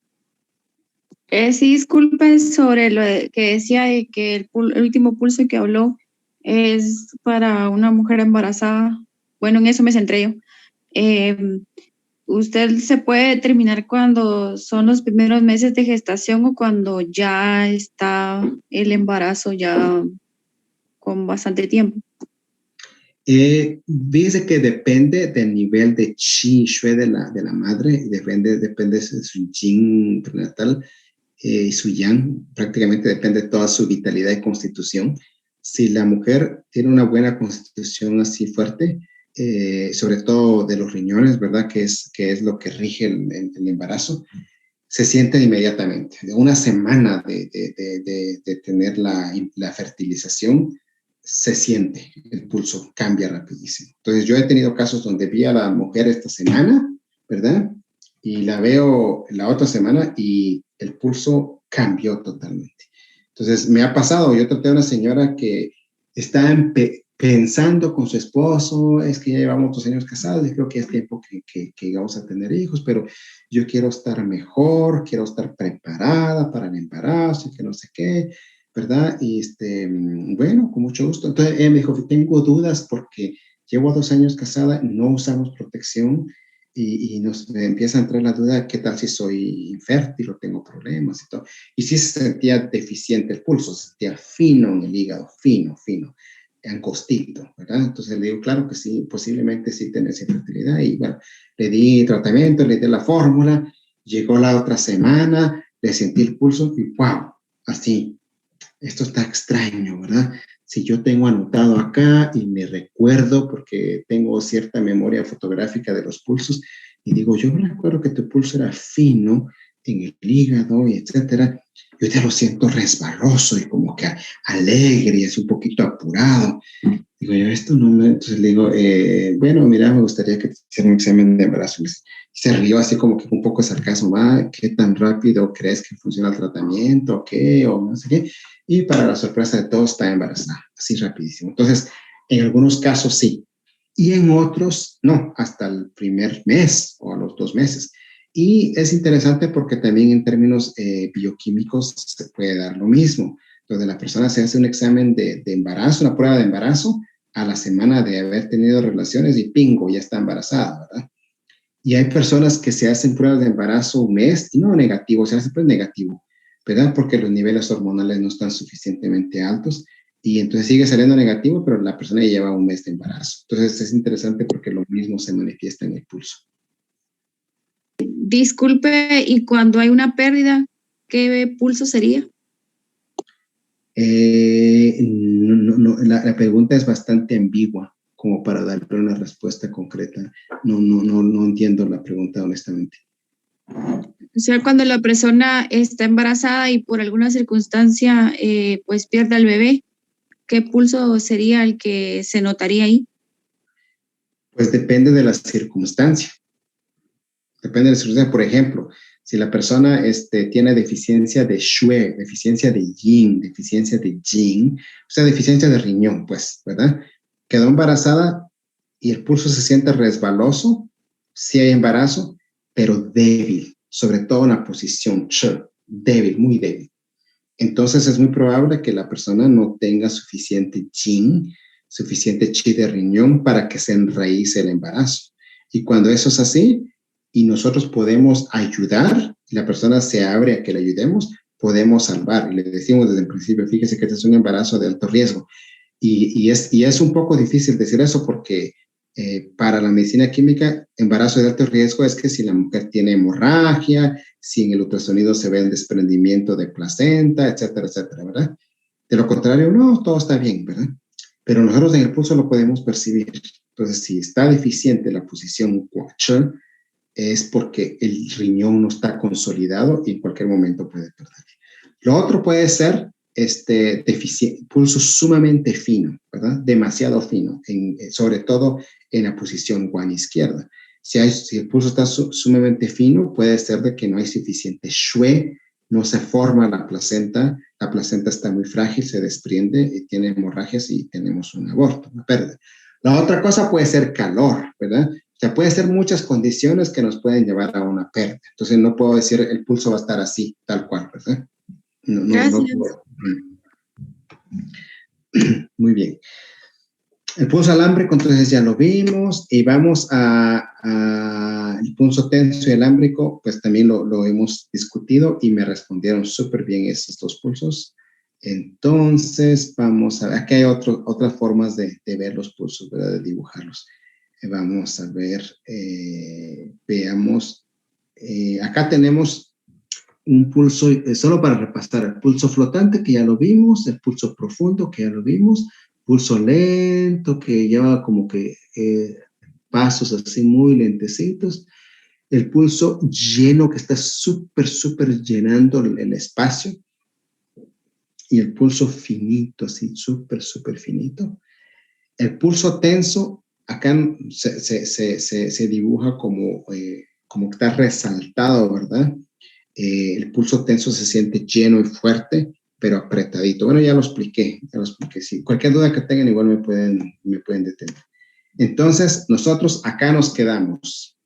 Sí, disculpe sobre lo que decía de que el último pulso que habló es para una mujer embarazada. Bueno, en eso me centré yo. ¿Usted se puede determinar cuando son los primeros meses de gestación o cuando ya está el embarazo ya con bastante tiempo? Dice que depende del nivel de chi shui de la madre, depende de su yin prenatal y su yang, prácticamente depende de toda su vitalidad y constitución. Si la mujer tiene una buena constitución así fuerte, sobre todo de los riñones, ¿verdad? Que es lo que rige el embarazo, se siente inmediatamente. De una semana de tener la fertilización, se siente, el pulso cambia rapidísimo. Entonces yo he tenido casos donde vi a la mujer esta semana, ¿verdad? Y la veo la otra semana y el pulso cambió totalmente. Entonces me ha pasado, yo traté a una señora que está pensando con su esposo, es que ya llevamos 2 años casados y creo que es tiempo que vamos a tener hijos, pero yo quiero estar mejor, quiero estar preparada para el embarazo y que no sé qué, ¿verdad? Y bueno, con mucho gusto. Entonces ella me dijo, tengo dudas porque llevo 2 años casada, no usamos protección y nos empieza a entrar la duda, ¿qué tal si soy infértil o tengo problemas y todo? Y sí se sentía deficiente el pulso, se sentía fino en el hígado, fino, angostito, ¿verdad? Entonces le digo, claro que sí, posiblemente sí tenés infertilidad y bueno, le di tratamiento, le di la fórmula, llegó la otra semana, le sentí el pulso y wow, así, esto está extraño, ¿verdad? Si yo tengo anotado acá y me recuerdo porque tengo cierta memoria fotográfica de los pulsos y digo, yo recuerdo que tu pulso era fino en el hígado y etcétera, yo te lo siento resbaloso y como que alegre y es un poquito apurado. Digo yo, esto no me... Entonces le digo, bueno, mira, me gustaría que te hicieran un examen de embarazo. Y se rió así como que con un poco de sarcasmo, ¿qué tan rápido crees que funciona el tratamiento? ¿O qué? O no sé qué. Y para la sorpresa de todos, está embarazada, así rapidísimo. Entonces, en algunos casos sí, y en otros no, hasta el primer mes o a los 2 meses. Y es interesante porque también en términos bioquímicos se puede dar lo mismo. Entonces, la persona se hace un examen de embarazo, una prueba de embarazo, a la semana de haber tenido relaciones y pingo, ya está embarazada, ¿verdad? Y hay personas que se hacen pruebas de embarazo un mes y no negativo, se hace pues negativo, ¿verdad? Porque los niveles hormonales no están suficientemente altos y entonces sigue saliendo negativo, pero la persona ya lleva un mes de embarazo. Entonces es interesante porque lo mismo se manifiesta en el pulso. Disculpe, ¿y cuando hay una pérdida, qué pulso sería? La pregunta es bastante ambigua como para darle una respuesta concreta. No entiendo la pregunta honestamente. O sea, cuando la persona está embarazada y por alguna circunstancia pues pierde al bebé, ¿qué pulso sería el que se notaría ahí? Pues depende de la circunstancia. Depende de la circunstancia. Por ejemplo, si la persona tiene deficiencia de Xue, deficiencia de Yin, deficiencia de Jing, o sea, deficiencia de riñón, pues, ¿verdad? Quedó embarazada y el pulso se siente resbaloso, sí hay embarazo, pero débil, sobre todo en la posición Ch, débil, muy débil. Entonces es muy probable que la persona no tenga suficiente Jing, suficiente Chi de riñón para que se enraíce el embarazo. Y cuando eso es así, y nosotros podemos ayudar, y la persona se abre a que le ayudemos, podemos salvar. Y le decimos desde el principio, fíjese que este es un embarazo de alto riesgo. Y es un poco difícil decir eso porque para la medicina química, embarazo de alto riesgo es que si la mujer tiene hemorragia, si en el ultrasonido se ve el desprendimiento de placenta, etcétera, etcétera, ¿verdad? De lo contrario, no, todo está bien, ¿verdad? Pero nosotros en el pulso lo podemos percibir. Entonces, si está deficiente la posición Guacha, es porque el riñón no está consolidado y en cualquier momento puede perder. Lo otro puede ser pulso sumamente fino, ¿verdad? Demasiado fino, sobre todo en la posición guan izquierda. Si el pulso está sumamente fino, puede ser de que no hay suficiente Xue, no se forma la placenta está muy frágil, se desprende y tiene hemorragias y tenemos un aborto, una pérdida. La otra cosa puede ser calor, ¿verdad? O sea, puede ser muchas condiciones que nos pueden llevar a una pérdida. Entonces, no puedo decir el pulso va a estar así, tal cual, ¿verdad? No puedo. Muy bien. El pulso alámbrico, entonces ya lo vimos. Y vamos el pulso tenso y alámbrico, pues también lo hemos discutido y me respondieron súper bien esos 2 pulsos. Entonces, vamos a ver, aquí hay otras formas de ver los pulsos, ¿verdad? De dibujarlos. Vamos a ver, veamos, acá tenemos un pulso, solo para repasar, el pulso flotante que ya lo vimos, el pulso profundo que ya lo vimos, pulso lento que lleva como que pasos así muy lentecitos, el pulso lleno que está súper llenando el espacio, y el pulso finito, así súper finito. El pulso tenso, acá se dibuja como que está resaltado, ¿verdad? El pulso tenso se siente lleno y fuerte, pero apretadito. Bueno, ya lo expliqué, sí. Cualquier duda que tengan, igual me pueden detener. Entonces, nosotros acá nos quedamos.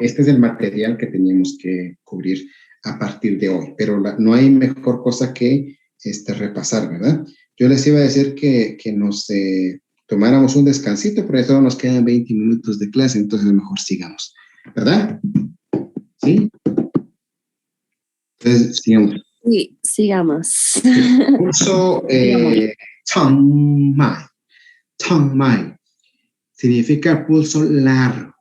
Este es el material que teníamos que cubrir a partir de hoy, pero no hay mejor cosa que repasar, ¿verdad? Yo les iba a decir que nos tomáramos un descansito, pero eso nos quedan 20 minutos de clase, entonces mejor sigamos, ¿verdad? ¿Sí? Entonces, sigamos. Sí, sigamos. Pulso Tongmai. Tongmai significa pulso largo,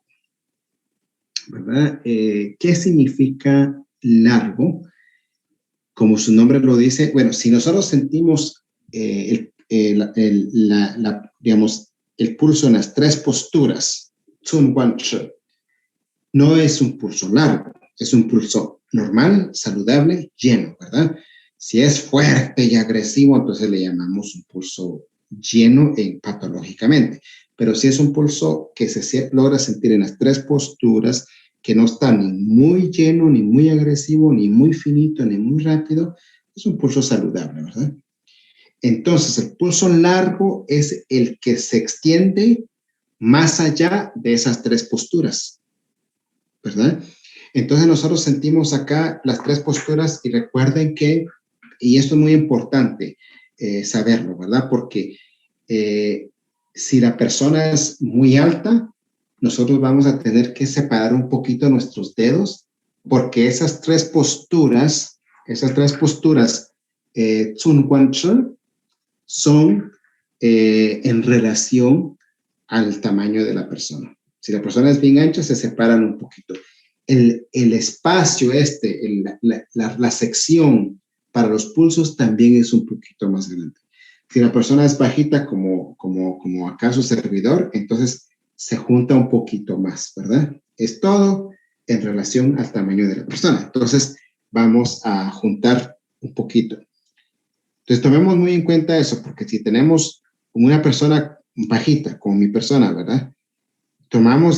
¿verdad? ¿Qué significa largo? Como su nombre lo dice, bueno, si nosotros sentimos digamos, el pulso en las 3 posturas, Tsun Wan Che, no es un pulso largo, es un pulso normal, saludable, lleno, ¿verdad? Si es fuerte y agresivo, entonces le llamamos un pulso lleno patológicamente. Pero si es un pulso que se logra sentir en las tres posturas, que no está ni muy lleno, ni muy agresivo, ni muy finito, ni muy rápido, es un pulso saludable, ¿verdad? Entonces, el pulso largo es el que se extiende más allá de esas tres posturas, ¿verdad? Entonces, nosotros sentimos acá las tres posturas y recuerden que, y esto es muy importante saberlo, ¿verdad? Porque si la persona es muy alta, nosotros vamos a tener que separar un poquito nuestros dedos, porque esas tres posturas, Tsun Wan Che, son en relación al tamaño de la persona. Si la persona es bien ancha, se separan un poquito. El espacio la sección para los pulsos también es un poquito más grande. Si la persona es bajita como acá su servidor, entonces se junta un poquito más, ¿verdad? Es todo en relación al tamaño de la persona. Entonces vamos a juntar un poquito. Entonces tomemos muy en cuenta eso, porque si tenemos una persona bajita, como mi persona, ¿verdad?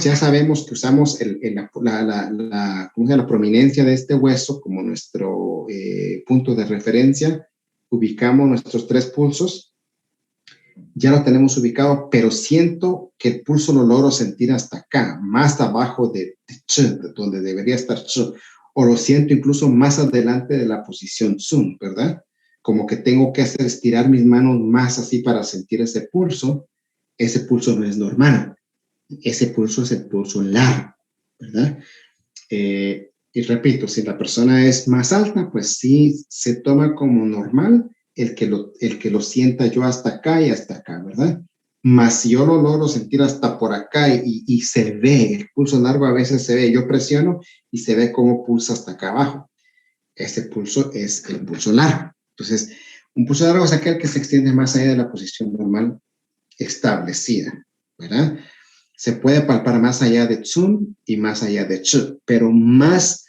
Ya sabemos que usamos la prominencia de este hueso como nuestro punto de referencia, ubicamos nuestros tres pulsos, ya lo tenemos ubicado, pero siento que el pulso lo logro sentir hasta acá, más abajo de donde debería estar Ch, o lo siento incluso más adelante de la posición Tsun, ¿verdad? Como que tengo que estirar mis manos más así para sentir ese pulso no es normal. Ese pulso es el pulso largo, ¿verdad? Y repito, si la persona es más alta, pues sí se toma como normal el que lo sienta yo hasta acá y hasta acá, ¿verdad? Más si yo lo logro sentir hasta por acá y se ve, el pulso largo a veces se ve, yo presiono y se ve cómo pulsa hasta acá abajo. Ese pulso es el pulso largo. Entonces, un pulso largo es aquel que se extiende más allá de la posición normal establecida, ¿verdad? Se puede palpar más allá de Tsun y más allá de Ch, pero más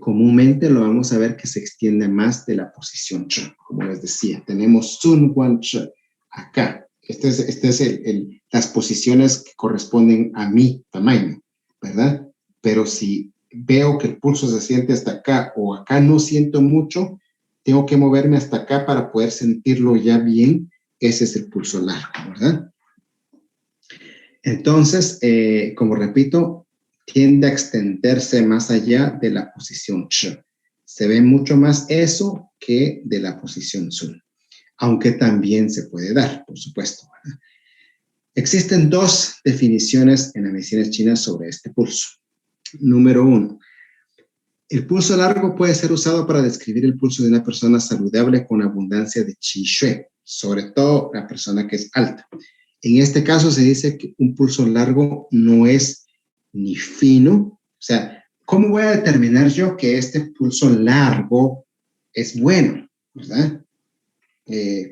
comúnmente lo vamos a ver que se extiende más de la posición Ch, como les decía. Tenemos Tsun Wan Ch acá. Este es las posiciones que corresponden a mi tamaño, ¿verdad? Pero si veo que el pulso se siente hasta acá o acá no siento mucho, tengo que moverme hasta acá para poder sentirlo ya bien. Ese es el pulso largo, ¿verdad? Entonces, como repito, tiende a extenderse más allá de la posición Ch. Se ve mucho más eso que de la posición Tsun, aunque también se puede dar, por supuesto, ¿verdad? Existen dos definiciones en la medicina china sobre este pulso. Número 1, el pulso largo puede ser usado para describir el pulso de una persona saludable con abundancia de qi shui, sobre todo la persona que es alta. En este caso se dice que un pulso largo no es ni fino. O sea, ¿cómo voy a determinar yo que este pulso largo es bueno? ¿Verdad?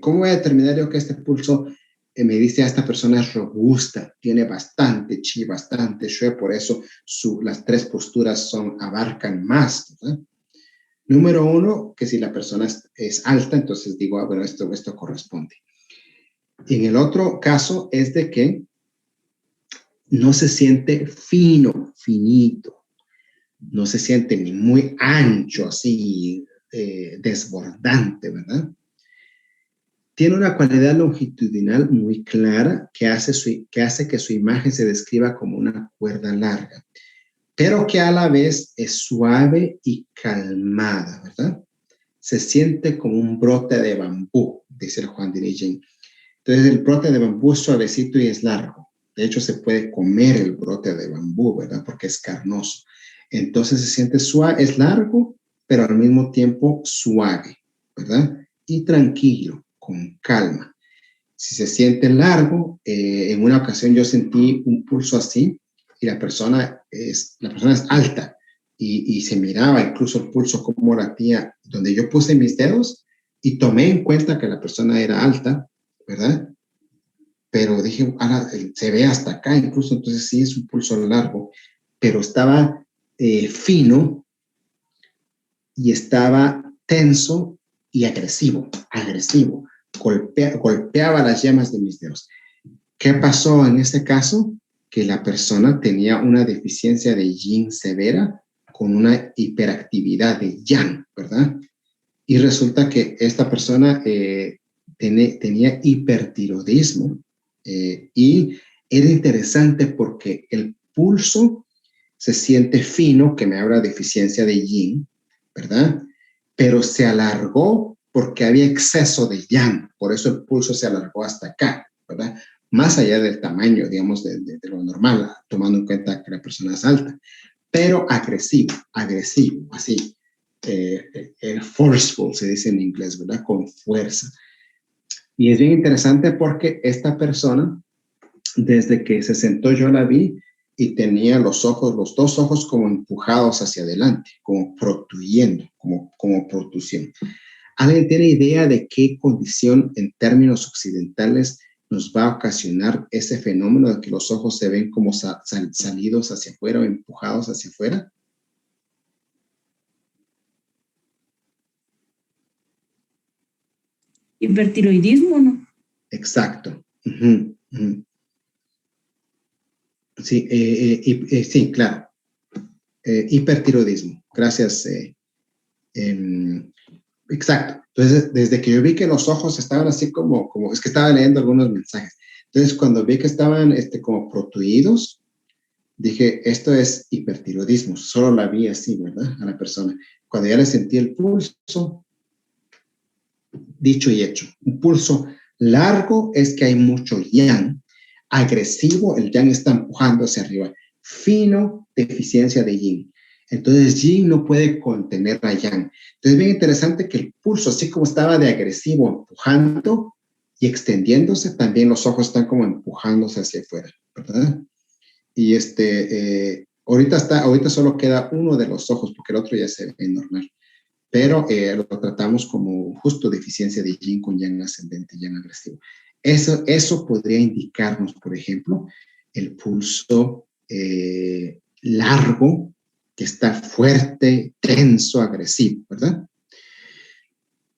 ¿Cómo voy a determinar yo que este pulso me dice a esta persona es robusta, tiene bastante chi, bastante shui, por eso las tres posturas abarcan más, ¿verdad? Número 1, que si la persona es alta, entonces digo, bueno, esto corresponde. En el otro caso es de que no se siente finito, no se siente ni muy ancho, así desbordante, ¿verdad? Tiene una cualidad longitudinal muy clara que hace que su imagen se describa como una cuerda larga, pero que a la vez es suave y calmada, ¿verdad? Se siente como un brote de bambú, dice el Juan Dinei. Entonces el brote de bambú es suavecito y es largo. De hecho, se puede comer el brote de bambú, ¿verdad? Porque es carnoso. Entonces se siente suave, es largo, pero al mismo tiempo suave, ¿verdad? Y tranquilo, con calma. Si se siente largo, en una ocasión yo sentí un pulso así y la persona es alta y se miraba incluso el pulso como latía, donde yo puse mis dedos y tomé en cuenta que la persona era alta, ¿verdad? Pero dije, ahora se ve hasta acá incluso, entonces sí es un pulso largo, pero estaba fino y estaba tenso y agresivo. Golpeaba las yemas de mis dedos. ¿Qué pasó en este caso? Que la persona tenía una deficiencia de yin severa con una hiperactividad de yang, ¿verdad? Y resulta que esta persona tenía hipertiroidismo y era interesante porque el pulso se siente fino, que me habla de deficiencia de yin, ¿verdad? Pero se alargó porque había exceso de yang, por eso el pulso se alargó hasta acá, ¿verdad? Más allá del tamaño, digamos, de lo normal, tomando en cuenta que la persona es alta, pero agresivo, así, forceful, se dice en inglés, ¿verdad? Con fuerza. Y es bien interesante porque esta persona, desde que se sentó yo la vi y tenía los dos ojos como empujados hacia adelante, como protuyendo, como protusión. ¿Alguien tiene idea de qué condición en términos occidentales nos va a ocasionar ese fenómeno de que los ojos se ven como salidos hacia afuera o empujados hacia afuera? Hipertiroidismo, ¿no? Exacto. Sí, sí, claro. Hipertiroidismo. Gracias. Exacto. Entonces, desde que yo vi que los ojos estaban así como es que estaba leyendo algunos mensajes. Entonces, cuando vi que estaban como protuidos, dije, esto es hipertiroidismo. Solo la vi así, ¿verdad? A la persona. Cuando ya le sentí el pulso, dicho y hecho. Un pulso largo es que hay mucho yang. Agresivo, el yang está empujando hacia arriba. Fino, deficiencia de yin. Entonces, yin no puede contener a yang. Entonces, bien interesante que el pulso, así como estaba de agresivo, empujando y extendiéndose, también los ojos están como empujándose hacia afuera, ¿verdad? Y ahorita solo queda uno de los ojos, porque el otro ya se ve normal. Pero lo tratamos como justo deficiencia de yin con yang ascendente, yang agresivo. Eso podría indicarnos, por ejemplo, el pulso largo, que está fuerte, tenso, agresivo, ¿verdad?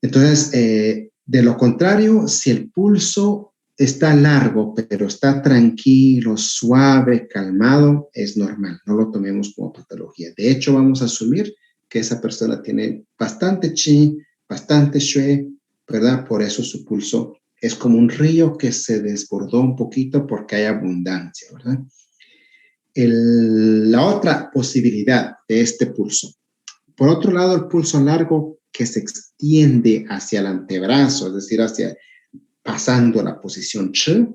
Entonces, de lo contrario, si el pulso está largo, pero está tranquilo, suave, calmado, es normal, no lo tomemos como patología. De hecho, vamos a asumir que esa persona tiene bastante chi, bastante shui, ¿verdad? Por eso su pulso es como un río que se desbordó un poquito porque hay abundancia, ¿verdad? La otra posibilidad de este pulso. Por otro lado, el pulso largo que se extiende hacia el antebrazo, es decir, pasando la posición chi,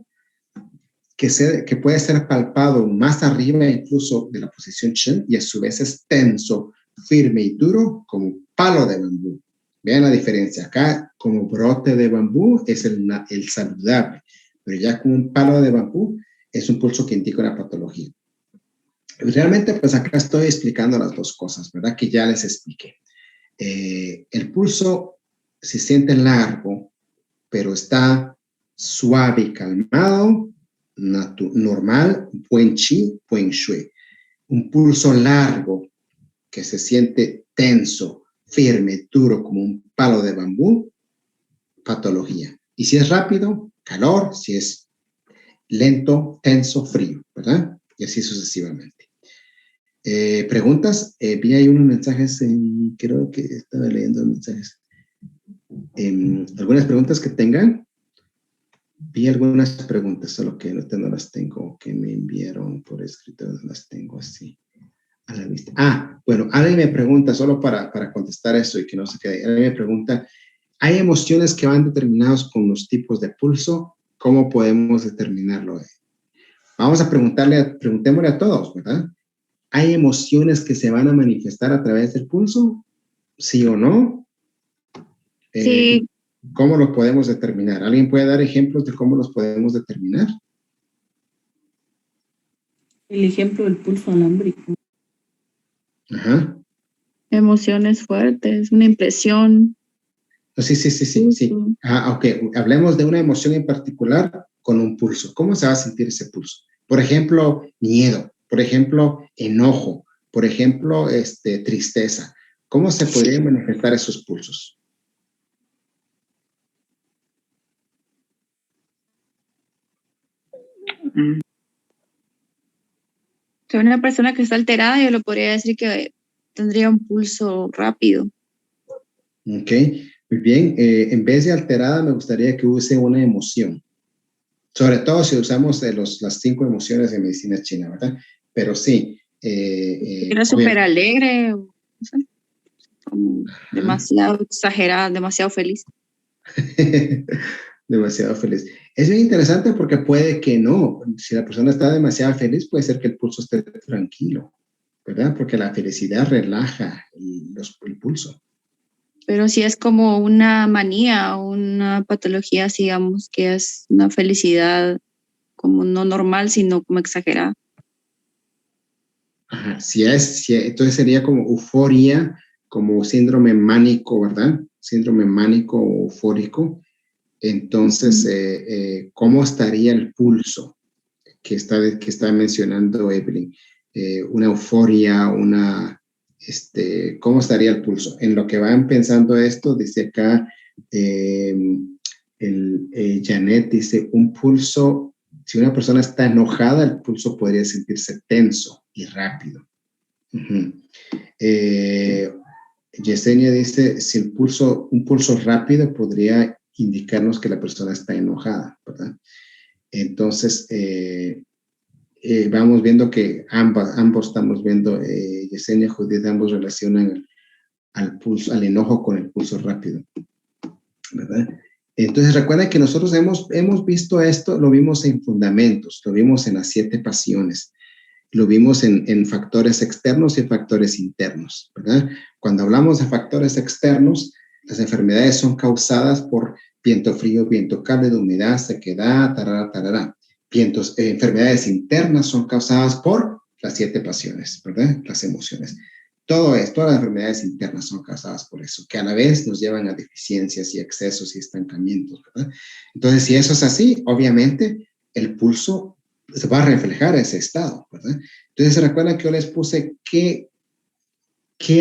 que puede ser palpado más arriba incluso de la posición chi y a su vez es tenso, firme y duro como un palo de bambú. Vean la diferencia. Acá, como brote de bambú, es el saludable, pero ya como un palo de bambú es un pulso que indica una patología. Realmente, pues acá estoy explicando las dos cosas, ¿verdad? Que ya les expliqué. El pulso se siente largo, pero está suave y calmado, normal, buen chi, buen shui. Un pulso largo que se siente tenso, firme, duro como un palo de bambú, patología. Y si es rápido, calor, si es lento, tenso, frío, ¿verdad? Y así sucesivamente. ¿Preguntas? Vi ahí unos mensajes, creo que estaba leyendo mensajes. ¿Algunas preguntas que tengan? Vi algunas preguntas, solo que no las tengo, que me enviaron por escrito, no las tengo así a la vista. Bueno, alguien me pregunta, solo para contestar eso y que no se quede, alguien me pregunta, ¿hay emociones que van determinadas con los tipos de pulso? ¿Cómo podemos determinarlo? Vamos a preguntémosle a todos, ¿verdad? ¿Hay emociones que se van a manifestar a través del pulso? ¿Sí o no? Sí. ¿Cómo lo podemos determinar? ¿Alguien puede dar ejemplos de cómo los podemos determinar? El ejemplo del pulso alámbrico. Ajá. Emociones fuertes, una impresión. Sí. Ok, hablemos de una emoción en particular con un pulso. ¿Cómo se va a sentir ese pulso? Por ejemplo, miedo. Por ejemplo, enojo. Por ejemplo, tristeza. ¿Cómo se podrían manifestar esos pulsos? O sea, una persona que está alterada, yo lo podría decir que tendría un pulso rápido. Ok, muy bien. En vez de alterada, me gustaría que use una emoción. Sobre todo si usamos las 5 emociones de medicina china, ¿verdad? Pero sí. Era súper alegre, no sé, como demasiado exagerada, demasiado feliz. Demasiado feliz. Es bien interesante porque puede que no. Si la persona está demasiado feliz, puede ser que el pulso esté tranquilo, ¿verdad? Porque la felicidad relaja el pulso. Pero si es como una manía o una patología, digamos, que es una felicidad como no normal, sino como exagerada. Ajá. Entonces sería como euforia, como síndrome mánico, ¿verdad? Síndrome mánico o eufórico. Entonces, ¿cómo estaría el pulso que está mencionando Evelyn? Una euforia, ¿cómo estaría el pulso? En lo que van pensando esto, dice acá, Janet dice, un pulso, si una persona está enojada, el pulso podría sentirse tenso y rápido. Yesenia dice, si un pulso rápido podría indicarnos que la persona está enojada, ¿verdad? Entonces, vamos viendo que ambos estamos viendo, Yesenia, Judith, ambos relacionan al enojo con el pulso rápido, ¿verdad? Entonces, recuerda que nosotros hemos visto esto, lo vimos en fundamentos, lo vimos en las 7 pasiones, lo vimos en factores externos y factores internos, ¿verdad? Cuando hablamos de factores externos, las enfermedades son causadas por viento frío, viento cálido, humedad, sequedad, tarara, tarara. Enfermedades internas son causadas por las 7 pasiones, ¿verdad? Las emociones. Todas las enfermedades internas son causadas por eso, que a la vez nos llevan a deficiencias y excesos y estancamientos, ¿verdad? Entonces, si eso es así, obviamente el pulso se va a reflejar ese estado, ¿verdad? Entonces, ¿se recuerdan que yo les puse qué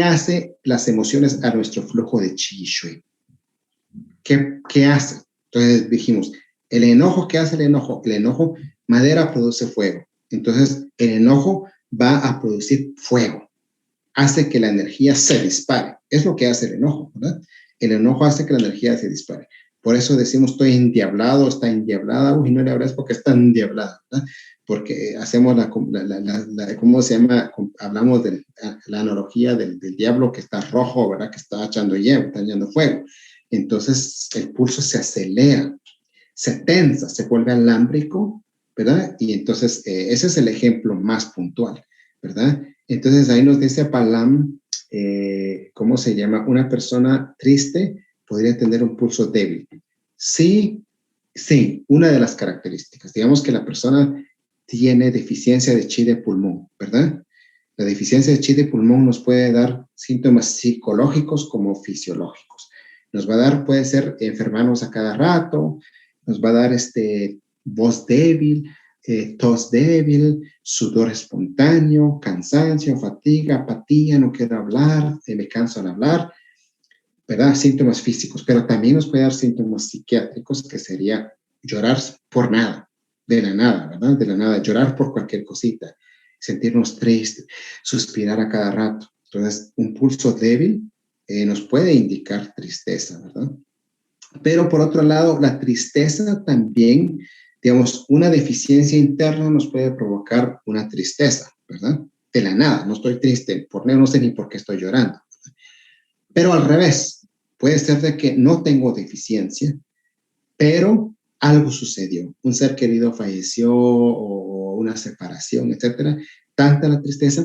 hace las emociones a nuestro flujo de Qi y Shui? ¿Qué hace? Entonces dijimos, el enojo, ¿qué hace el enojo? El enojo, madera produce fuego. Entonces, el enojo va a producir fuego. Hace que la energía se dispare. Es lo que hace el enojo, ¿verdad? El enojo hace que la energía se dispare. Por eso decimos, estoy endiablado, está endiablada. Uy, no le habrás porque está endiablada, ¿verdad? Porque hacemos ¿cómo se llama? Hablamos de la analogía del diablo que está rojo, ¿verdad? Que está echando hielo, está echando fuego. Entonces, el pulso se acelera, se tensa, se vuelve alámbrico, ¿verdad? Y entonces, ese es el ejemplo más puntual, ¿verdad? Entonces, ahí nos dice Palam, ¿cómo se llama? Una persona triste podría tener un pulso débil. Sí, una de las características. Digamos que la persona tiene deficiencia de chi de pulmón, ¿verdad? La deficiencia de chi de pulmón nos puede dar síntomas psicológicos como fisiológicos. Nos va a dar, puede ser enfermarnos a cada rato, nos va a dar voz débil, tos débil, sudor espontáneo, cansancio, fatiga, apatía, no quiero hablar, me canso al hablar, ¿verdad? Síntomas físicos, pero también nos puede dar síntomas psiquiátricos, que sería llorar por nada, de la nada, ¿verdad? De la nada, llorar por cualquier cosita, sentirnos tristes, suspirar a cada rato. Entonces, un pulso débil nos puede indicar tristeza, ¿verdad? Pero por otro lado, la tristeza también, digamos, una deficiencia interna nos puede provocar una tristeza, ¿verdad? De la nada, no estoy triste, no sé ni por qué estoy llorando. ¿Verdad? Pero al revés, puede ser de que no tengo deficiencia, pero algo sucedió, un ser querido falleció o una separación, etcétera, tanta la tristeza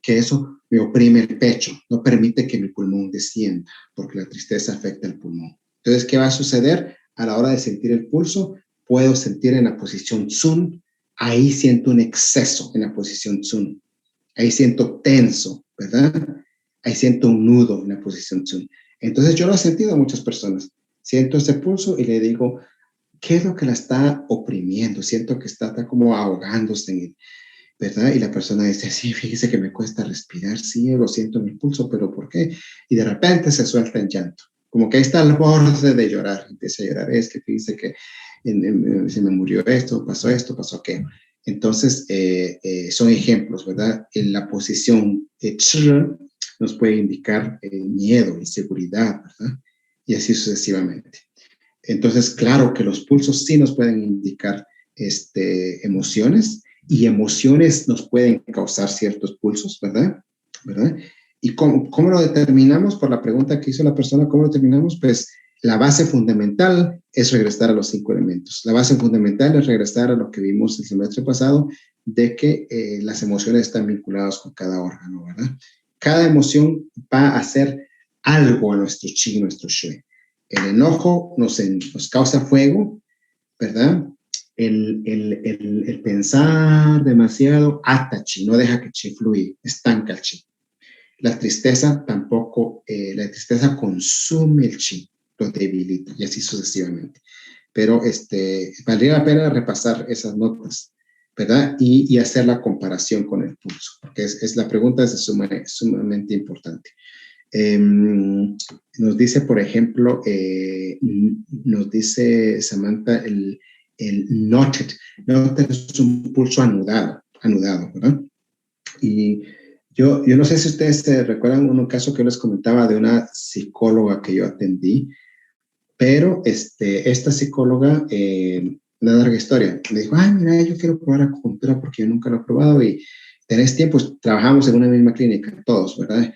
que eso me oprime el pecho, no permite que mi pulmón descienda, porque la tristeza afecta el pulmón. Entonces, ¿qué va a suceder? A la hora de sentir el pulso, puedo sentir en la posición Tsun, ahí siento un exceso en la posición Tsun, ahí siento tenso, ¿verdad? Ahí siento un nudo en la posición Tsun. Entonces, yo lo he sentido a muchas personas. Siento ese pulso y le digo, ¿qué es lo que la está oprimiendo? Siento que está como ahogándose en él, ¿verdad? Y la persona dice, sí, fíjese que me cuesta respirar, sí, lo siento en mi pulso, pero ¿por qué? Y de repente se suelta en llanto, como que ahí está al borde de llorar, empieza a llorar, es que fíjese que se me murió esto, pasó aquello. Entonces, son ejemplos, ¿verdad? En la posición nos puede indicar miedo, inseguridad, ¿verdad? Y así sucesivamente. Entonces, claro que los pulsos sí nos pueden indicar emociones, y emociones nos pueden causar ciertos pulsos, ¿verdad? ¿Y cómo lo determinamos? Por la pregunta que hizo la persona, ¿cómo lo determinamos? Pues la base fundamental es regresar a los 5 elementos. La base fundamental es regresar a lo que vimos el semestre pasado, de que las emociones están vinculadas con cada órgano, ¿verdad? Cada emoción va a hacer algo a nuestro chi, nuestro shui. El enojo nos causa fuego, ¿verdad? El pensar demasiado ata chi, no deja que chi fluya, estanca el chi. La tristeza tampoco, la tristeza consume el chi, lo debilita, y así sucesivamente. Pero valdría la pena repasar esas notas, ¿verdad? Y hacer la comparación con el pulso, porque la pregunta es sumamente importante. Nos dice, por ejemplo, nos dice Samantha, el noted es un pulso anudado, ¿verdad? Y yo no sé si ustedes recuerdan un caso que yo les comentaba de una psicóloga que yo atendí, pero esta psicóloga, una larga historia, me dijo, ay, mira, yo quiero probar acupuntura porque yo nunca lo he probado y tenés tiempo, trabajamos en una misma clínica, todos, ¿verdad?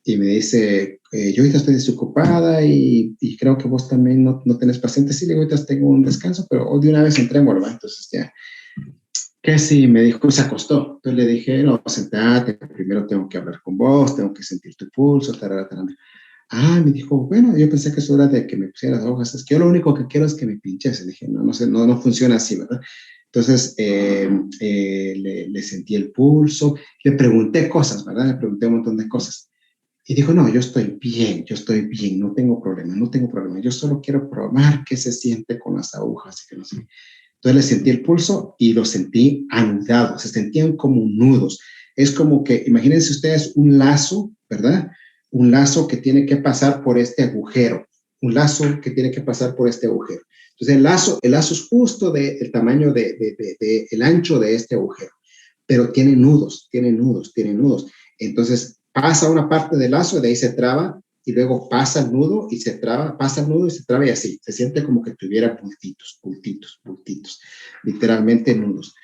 Y me dice, yo ahorita estoy desocupada y creo que vos también no tenés pacientes. Sí, le digo, ahorita tengo un descanso, pero hoy de una vez entremos, ¿verdad? Entonces ya, que sí, me dijo, se acostó. Entonces le dije, no, sentate, primero tengo que hablar con vos, tengo que sentir tu pulso, tarara. Ah, me dijo, bueno, yo pensé que eso era de que me pusiera las hojas, es que yo lo único que quiero es que me pinches. Le dije, no sé, no funciona así, ¿verdad? Entonces, le sentí el pulso, le pregunté cosas, ¿verdad? Le pregunté un montón de cosas. Y dijo, no, yo estoy bien, no tengo problema, yo solo quiero probar qué se siente con las agujas y que no sé. Entonces le sentí el pulso y lo sentí anudado, se sentían como nudos. Es como que, imagínense ustedes un lazo, ¿verdad? Un lazo que tiene que pasar por este agujero, Entonces el lazo es justo del tamaño el ancho de este agujero, pero tiene nudos. Entonces pasa una parte del lazo, de ahí se traba, y luego pasa el nudo y se traba, y así. Se siente como que tuviera puntitos, literalmente nudos.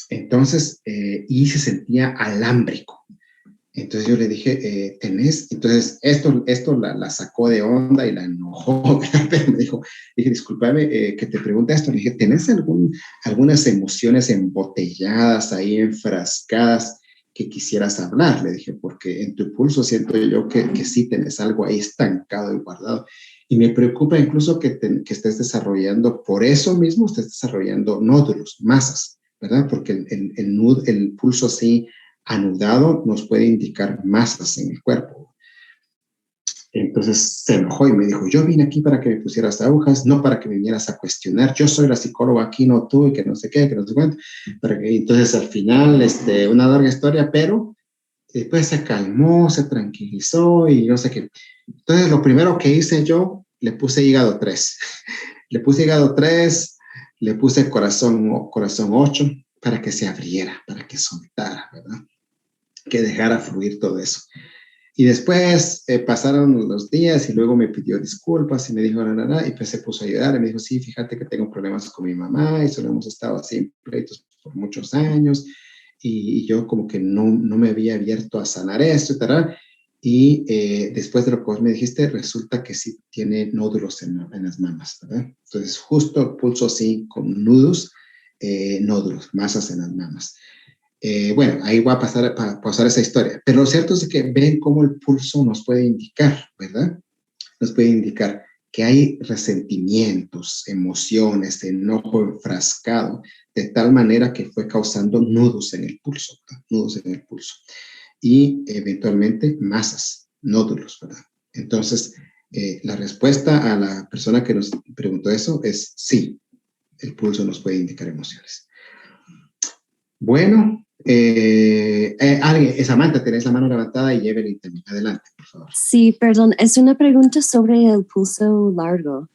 Entonces, y se sentía alámbrico. Entonces yo le dije, ¿tenés? Entonces esto la sacó de onda y la enojó. Me dije, discúlpame que te pregunte esto. Le dije, ¿tenés algunas emociones embotelladas ahí, enfrascadas, que quisieras hablar? Le dije, porque en tu pulso siento yo que sí tenés algo ahí estancado y guardado. Y me preocupa incluso que estés desarrollando, por eso mismo estés desarrollando nódulos, masas, ¿verdad? Porque el pulso sí anudado nos puede indicar masas en el cuerpo. Entonces se enojó y me dijo, yo vine aquí para que me pusieras agujas, no para que me vinieras a cuestionar. Yo soy la psicóloga aquí, no tú, y que no sé qué, que no sé cuánto. Entonces al final, una larga historia, pero después se calmó, se tranquilizó y no sé qué. Entonces lo primero que hice yo, le puse hígado 3. Le puse corazón 8 para que se abriera, para que soltara, ¿verdad? Que dejara fluir todo eso. Y después pasaron los días y luego me pidió disculpas y me dijo, y pues se puso a llorar y me dijo, sí, fíjate que tengo problemas con mi mamá y solo hemos estado así en pleitos por muchos años y yo como que no me había abierto a sanar esto, etc. Y después de lo que vos me dijiste, resulta que sí tiene nódulos en las mamas, ¿verdad? Entonces justo pulso así con nudos, nódulos, masas en las mamas. Bueno, ahí voy a pasar esa historia. Pero lo cierto es que ven cómo el pulso nos puede indicar, ¿verdad? Nos puede indicar que hay resentimientos, emociones, enojo enfrascado, de tal manera que fue causando nudos en el pulso, ¿verdad? Nudos en el pulso. Y eventualmente masas, nódulos, ¿verdad? Entonces, la respuesta a la persona que nos preguntó eso es sí, el pulso nos puede indicar emociones. Bueno, Samantha, tenés la mano levantada y Evelyn también. Adelante, por favor. Sí, perdón, es una pregunta sobre el pulso largo.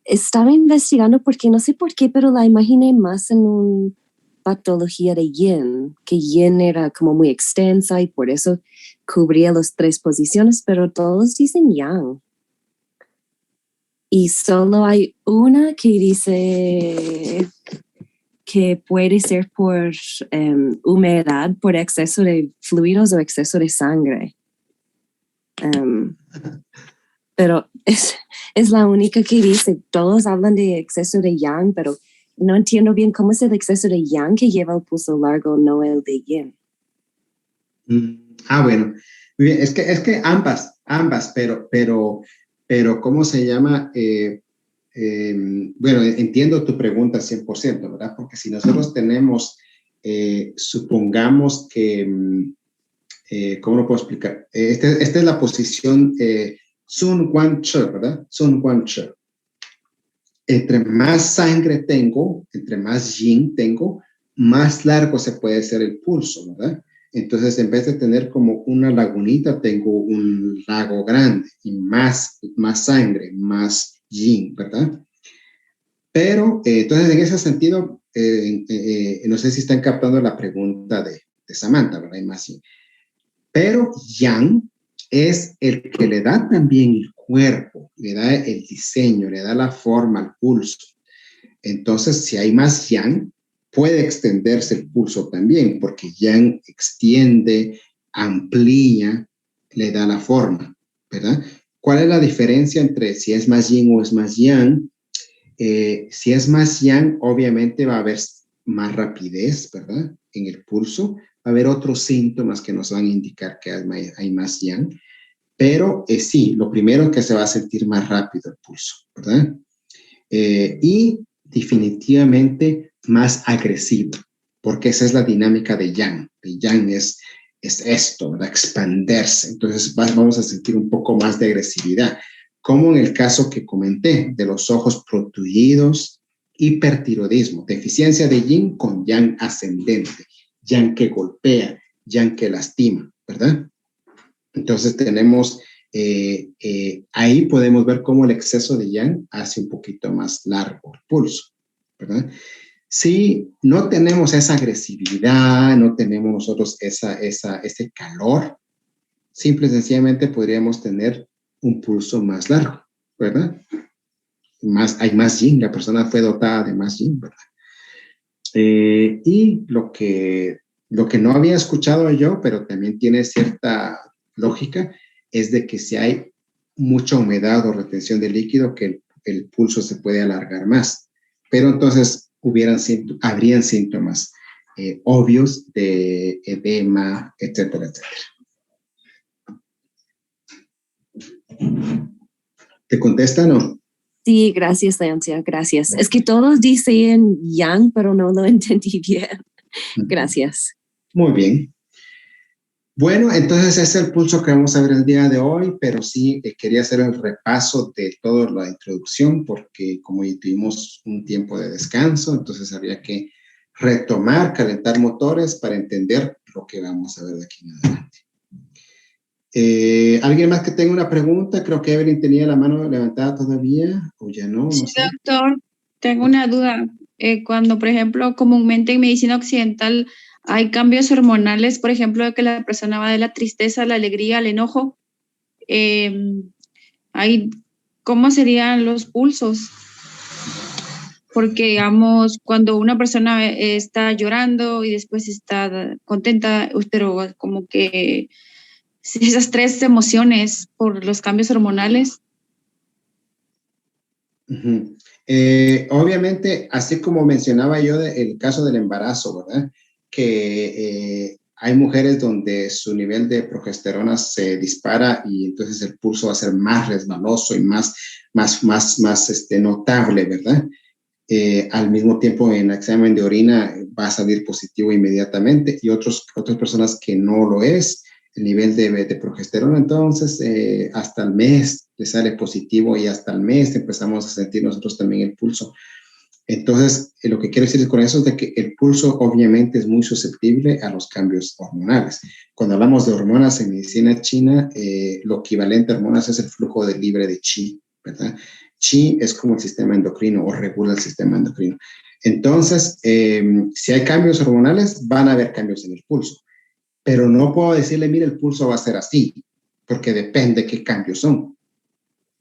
Estaba investigando porque no sé por qué, pero la imaginé más en un patología de yin, que yin era como muy extensa y por eso cubría las 3 posiciones, pero todos dicen yang. Y solo hay una que dice que puede ser por humedad, por exceso de fluidos o exceso de sangre. Pero es la única que dice, todos hablan de exceso de yang, pero no entiendo bien cómo es el exceso de yang que lleva el pulso largo, no el de yin. Bueno, muy bien, es que ambas, pero ¿cómo se llama? Bueno, entiendo tu pregunta 100%, ¿verdad? Porque si nosotros tenemos, supongamos que, ¿cómo lo puedo explicar? Esta es la posición Sun Quan Che, ¿verdad? Sun Quan Che. Entre más sangre tengo, entre más yin tengo, más largo se puede hacer el pulso, ¿verdad? Entonces, en vez de tener como una lagunita, tengo un lago grande y más sangre, más yin, ¿verdad? Pero, entonces, en ese sentido, no sé si están captando la pregunta de Samantha, ¿verdad? Y más yin. Pero yang es el que le da también el cuerpo, le da el diseño, le da la forma al pulso. Entonces, si hay más yang, puede extenderse el pulso también, porque yang extiende, amplía, le da la forma, ¿verdad? ¿Cuál es la diferencia entre si es más yin o es más yang? Si es más yang, obviamente va a haber más rapidez, ¿verdad? En el pulso. Va a haber otros síntomas que nos van a indicar que hay más yang. Pero sí, lo primero es que se va a sentir más rápido el pulso, ¿verdad? Y definitivamente más agresivo, porque esa es la dinámica de yang. El yang es esto, ¿verdad? Expanderse. Entonces vamos a sentir un poco más de agresividad, como en el caso que comenté, de los ojos protruidos, hipertiroidismo, deficiencia de yin con yang ascendente, yang que golpea, yang que lastima, ¿verdad? Entonces tenemos, ahí podemos ver cómo el exceso de yang hace un poquito más largo el pulso, ¿verdad? Si no tenemos esa agresividad, no tenemos nosotros ese calor, simple y sencillamente podríamos tener un pulso más largo, ¿verdad? Hay más yin, la persona fue dotada de más yin, ¿verdad? Y lo que no había escuchado yo, pero también tiene cierta lógica, es de que si hay mucha humedad o retención de líquido, que el pulso se puede alargar más. Pero entonces habrían síntomas obvios de edema, etcétera, etcétera. ¿Te contesta o no? Sí, gracias, Lancia, gracias. Es que todos dicen yang, pero no lo entendí bien. Gracias. Muy bien. Bueno, entonces ese es el pulso que vamos a ver el día de hoy, pero sí quería hacer el repaso de toda la introducción porque como ya tuvimos un tiempo de descanso, entonces había que retomar, calentar motores para entender lo que vamos a ver de aquí en adelante. ¿Alguien más que tenga una pregunta? Creo que Evelyn tenía la mano levantada todavía, o ya no. Sí, sé. doctor, tengo una duda. Cuando, por ejemplo, comúnmente en medicina occidental hay cambios hormonales, por ejemplo, de que la persona va de la tristeza a la alegría, al enojo, ¿cómo serían los pulsos? Porque, digamos, cuando una persona está llorando y después está contenta, pero como que esas 3 emociones por los cambios hormonales. Uh-huh. Obviamente, así como mencionaba yo el caso del embarazo, ¿verdad? Que hay mujeres donde su nivel de progesterona se dispara y entonces el pulso va a ser más resbaloso y más notable, ¿verdad? Al mismo tiempo en el examen de orina va a salir positivo inmediatamente y otras personas que no lo es, el nivel de progesterona, entonces hasta el mes le sale positivo y hasta el mes empezamos a sentir nosotros también el pulso. Entonces, lo que quiero decir con eso es de que el pulso obviamente es muy susceptible a los cambios hormonales. Cuando hablamos de hormonas en medicina china, lo equivalente a hormonas es el flujo libre de qi, ¿verdad? Qi es como el sistema endocrino o regula el sistema endocrino. Entonces, si hay cambios hormonales, van a haber cambios en el pulso. Pero no puedo decirle, mire, el pulso va a ser así, porque depende qué cambios son.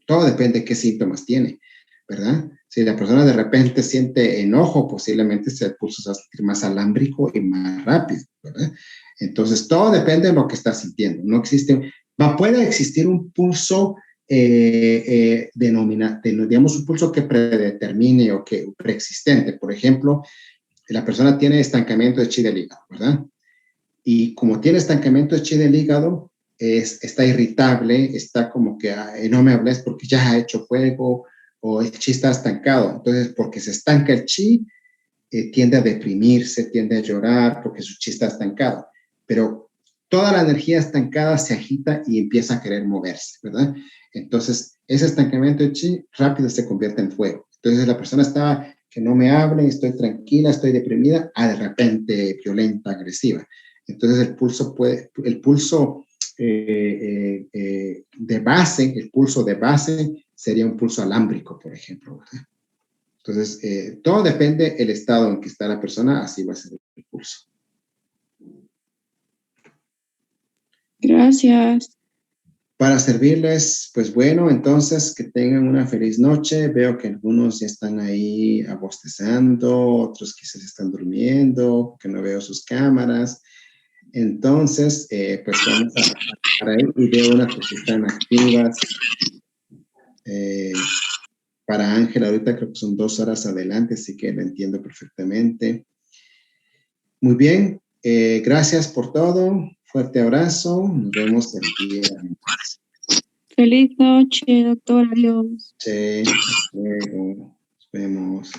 Todo depende de qué síntomas tiene, ¿verdad? Si la persona de repente siente enojo, posiblemente el pulso se va a sentir más alámbrico y más rápido, ¿verdad? Entonces, todo depende de lo que está sintiendo. No existe, puede existir un pulso digamos, un pulso que predetermine o que preexistente. Por ejemplo, la persona tiene estancamiento de chi del hígado, ¿verdad? Y como tiene estancamiento de chi del hígado, está irritable, está como que no me hables porque ya ha hecho fuego, o el chi está estancado. Entonces, porque se estanca el chi, tiende a deprimirse, tiende a llorar porque su chi está estancado. Pero toda la energía estancada se agita y empieza a querer moverse, ¿verdad? Entonces, ese estancamiento de chi rápido se convierte en fuego. Entonces, la persona estaba que no me hable, estoy tranquila, estoy deprimida, de repente violenta, agresiva. Entonces, el pulso de base, el pulso de base sería un pulso alámbrico, por ejemplo, ¿verdad? Entonces, todo depende del estado en que está la persona, así va a ser el pulso. Gracias. Para servirles, pues bueno, entonces que tengan una feliz noche. Veo que algunos ya están ahí bostezando, otros quizás están durmiendo, que no veo sus cámaras. Entonces, pues vamos a para ahí y veo unas que están activas. Para Ángela ahorita creo que son 2 horas adelante, así que lo entiendo perfectamente. Muy bien, gracias por todo. Fuerte abrazo. Nos vemos el día. Feliz noche, doctor. Adiós. Sí, luego. Nos vemos.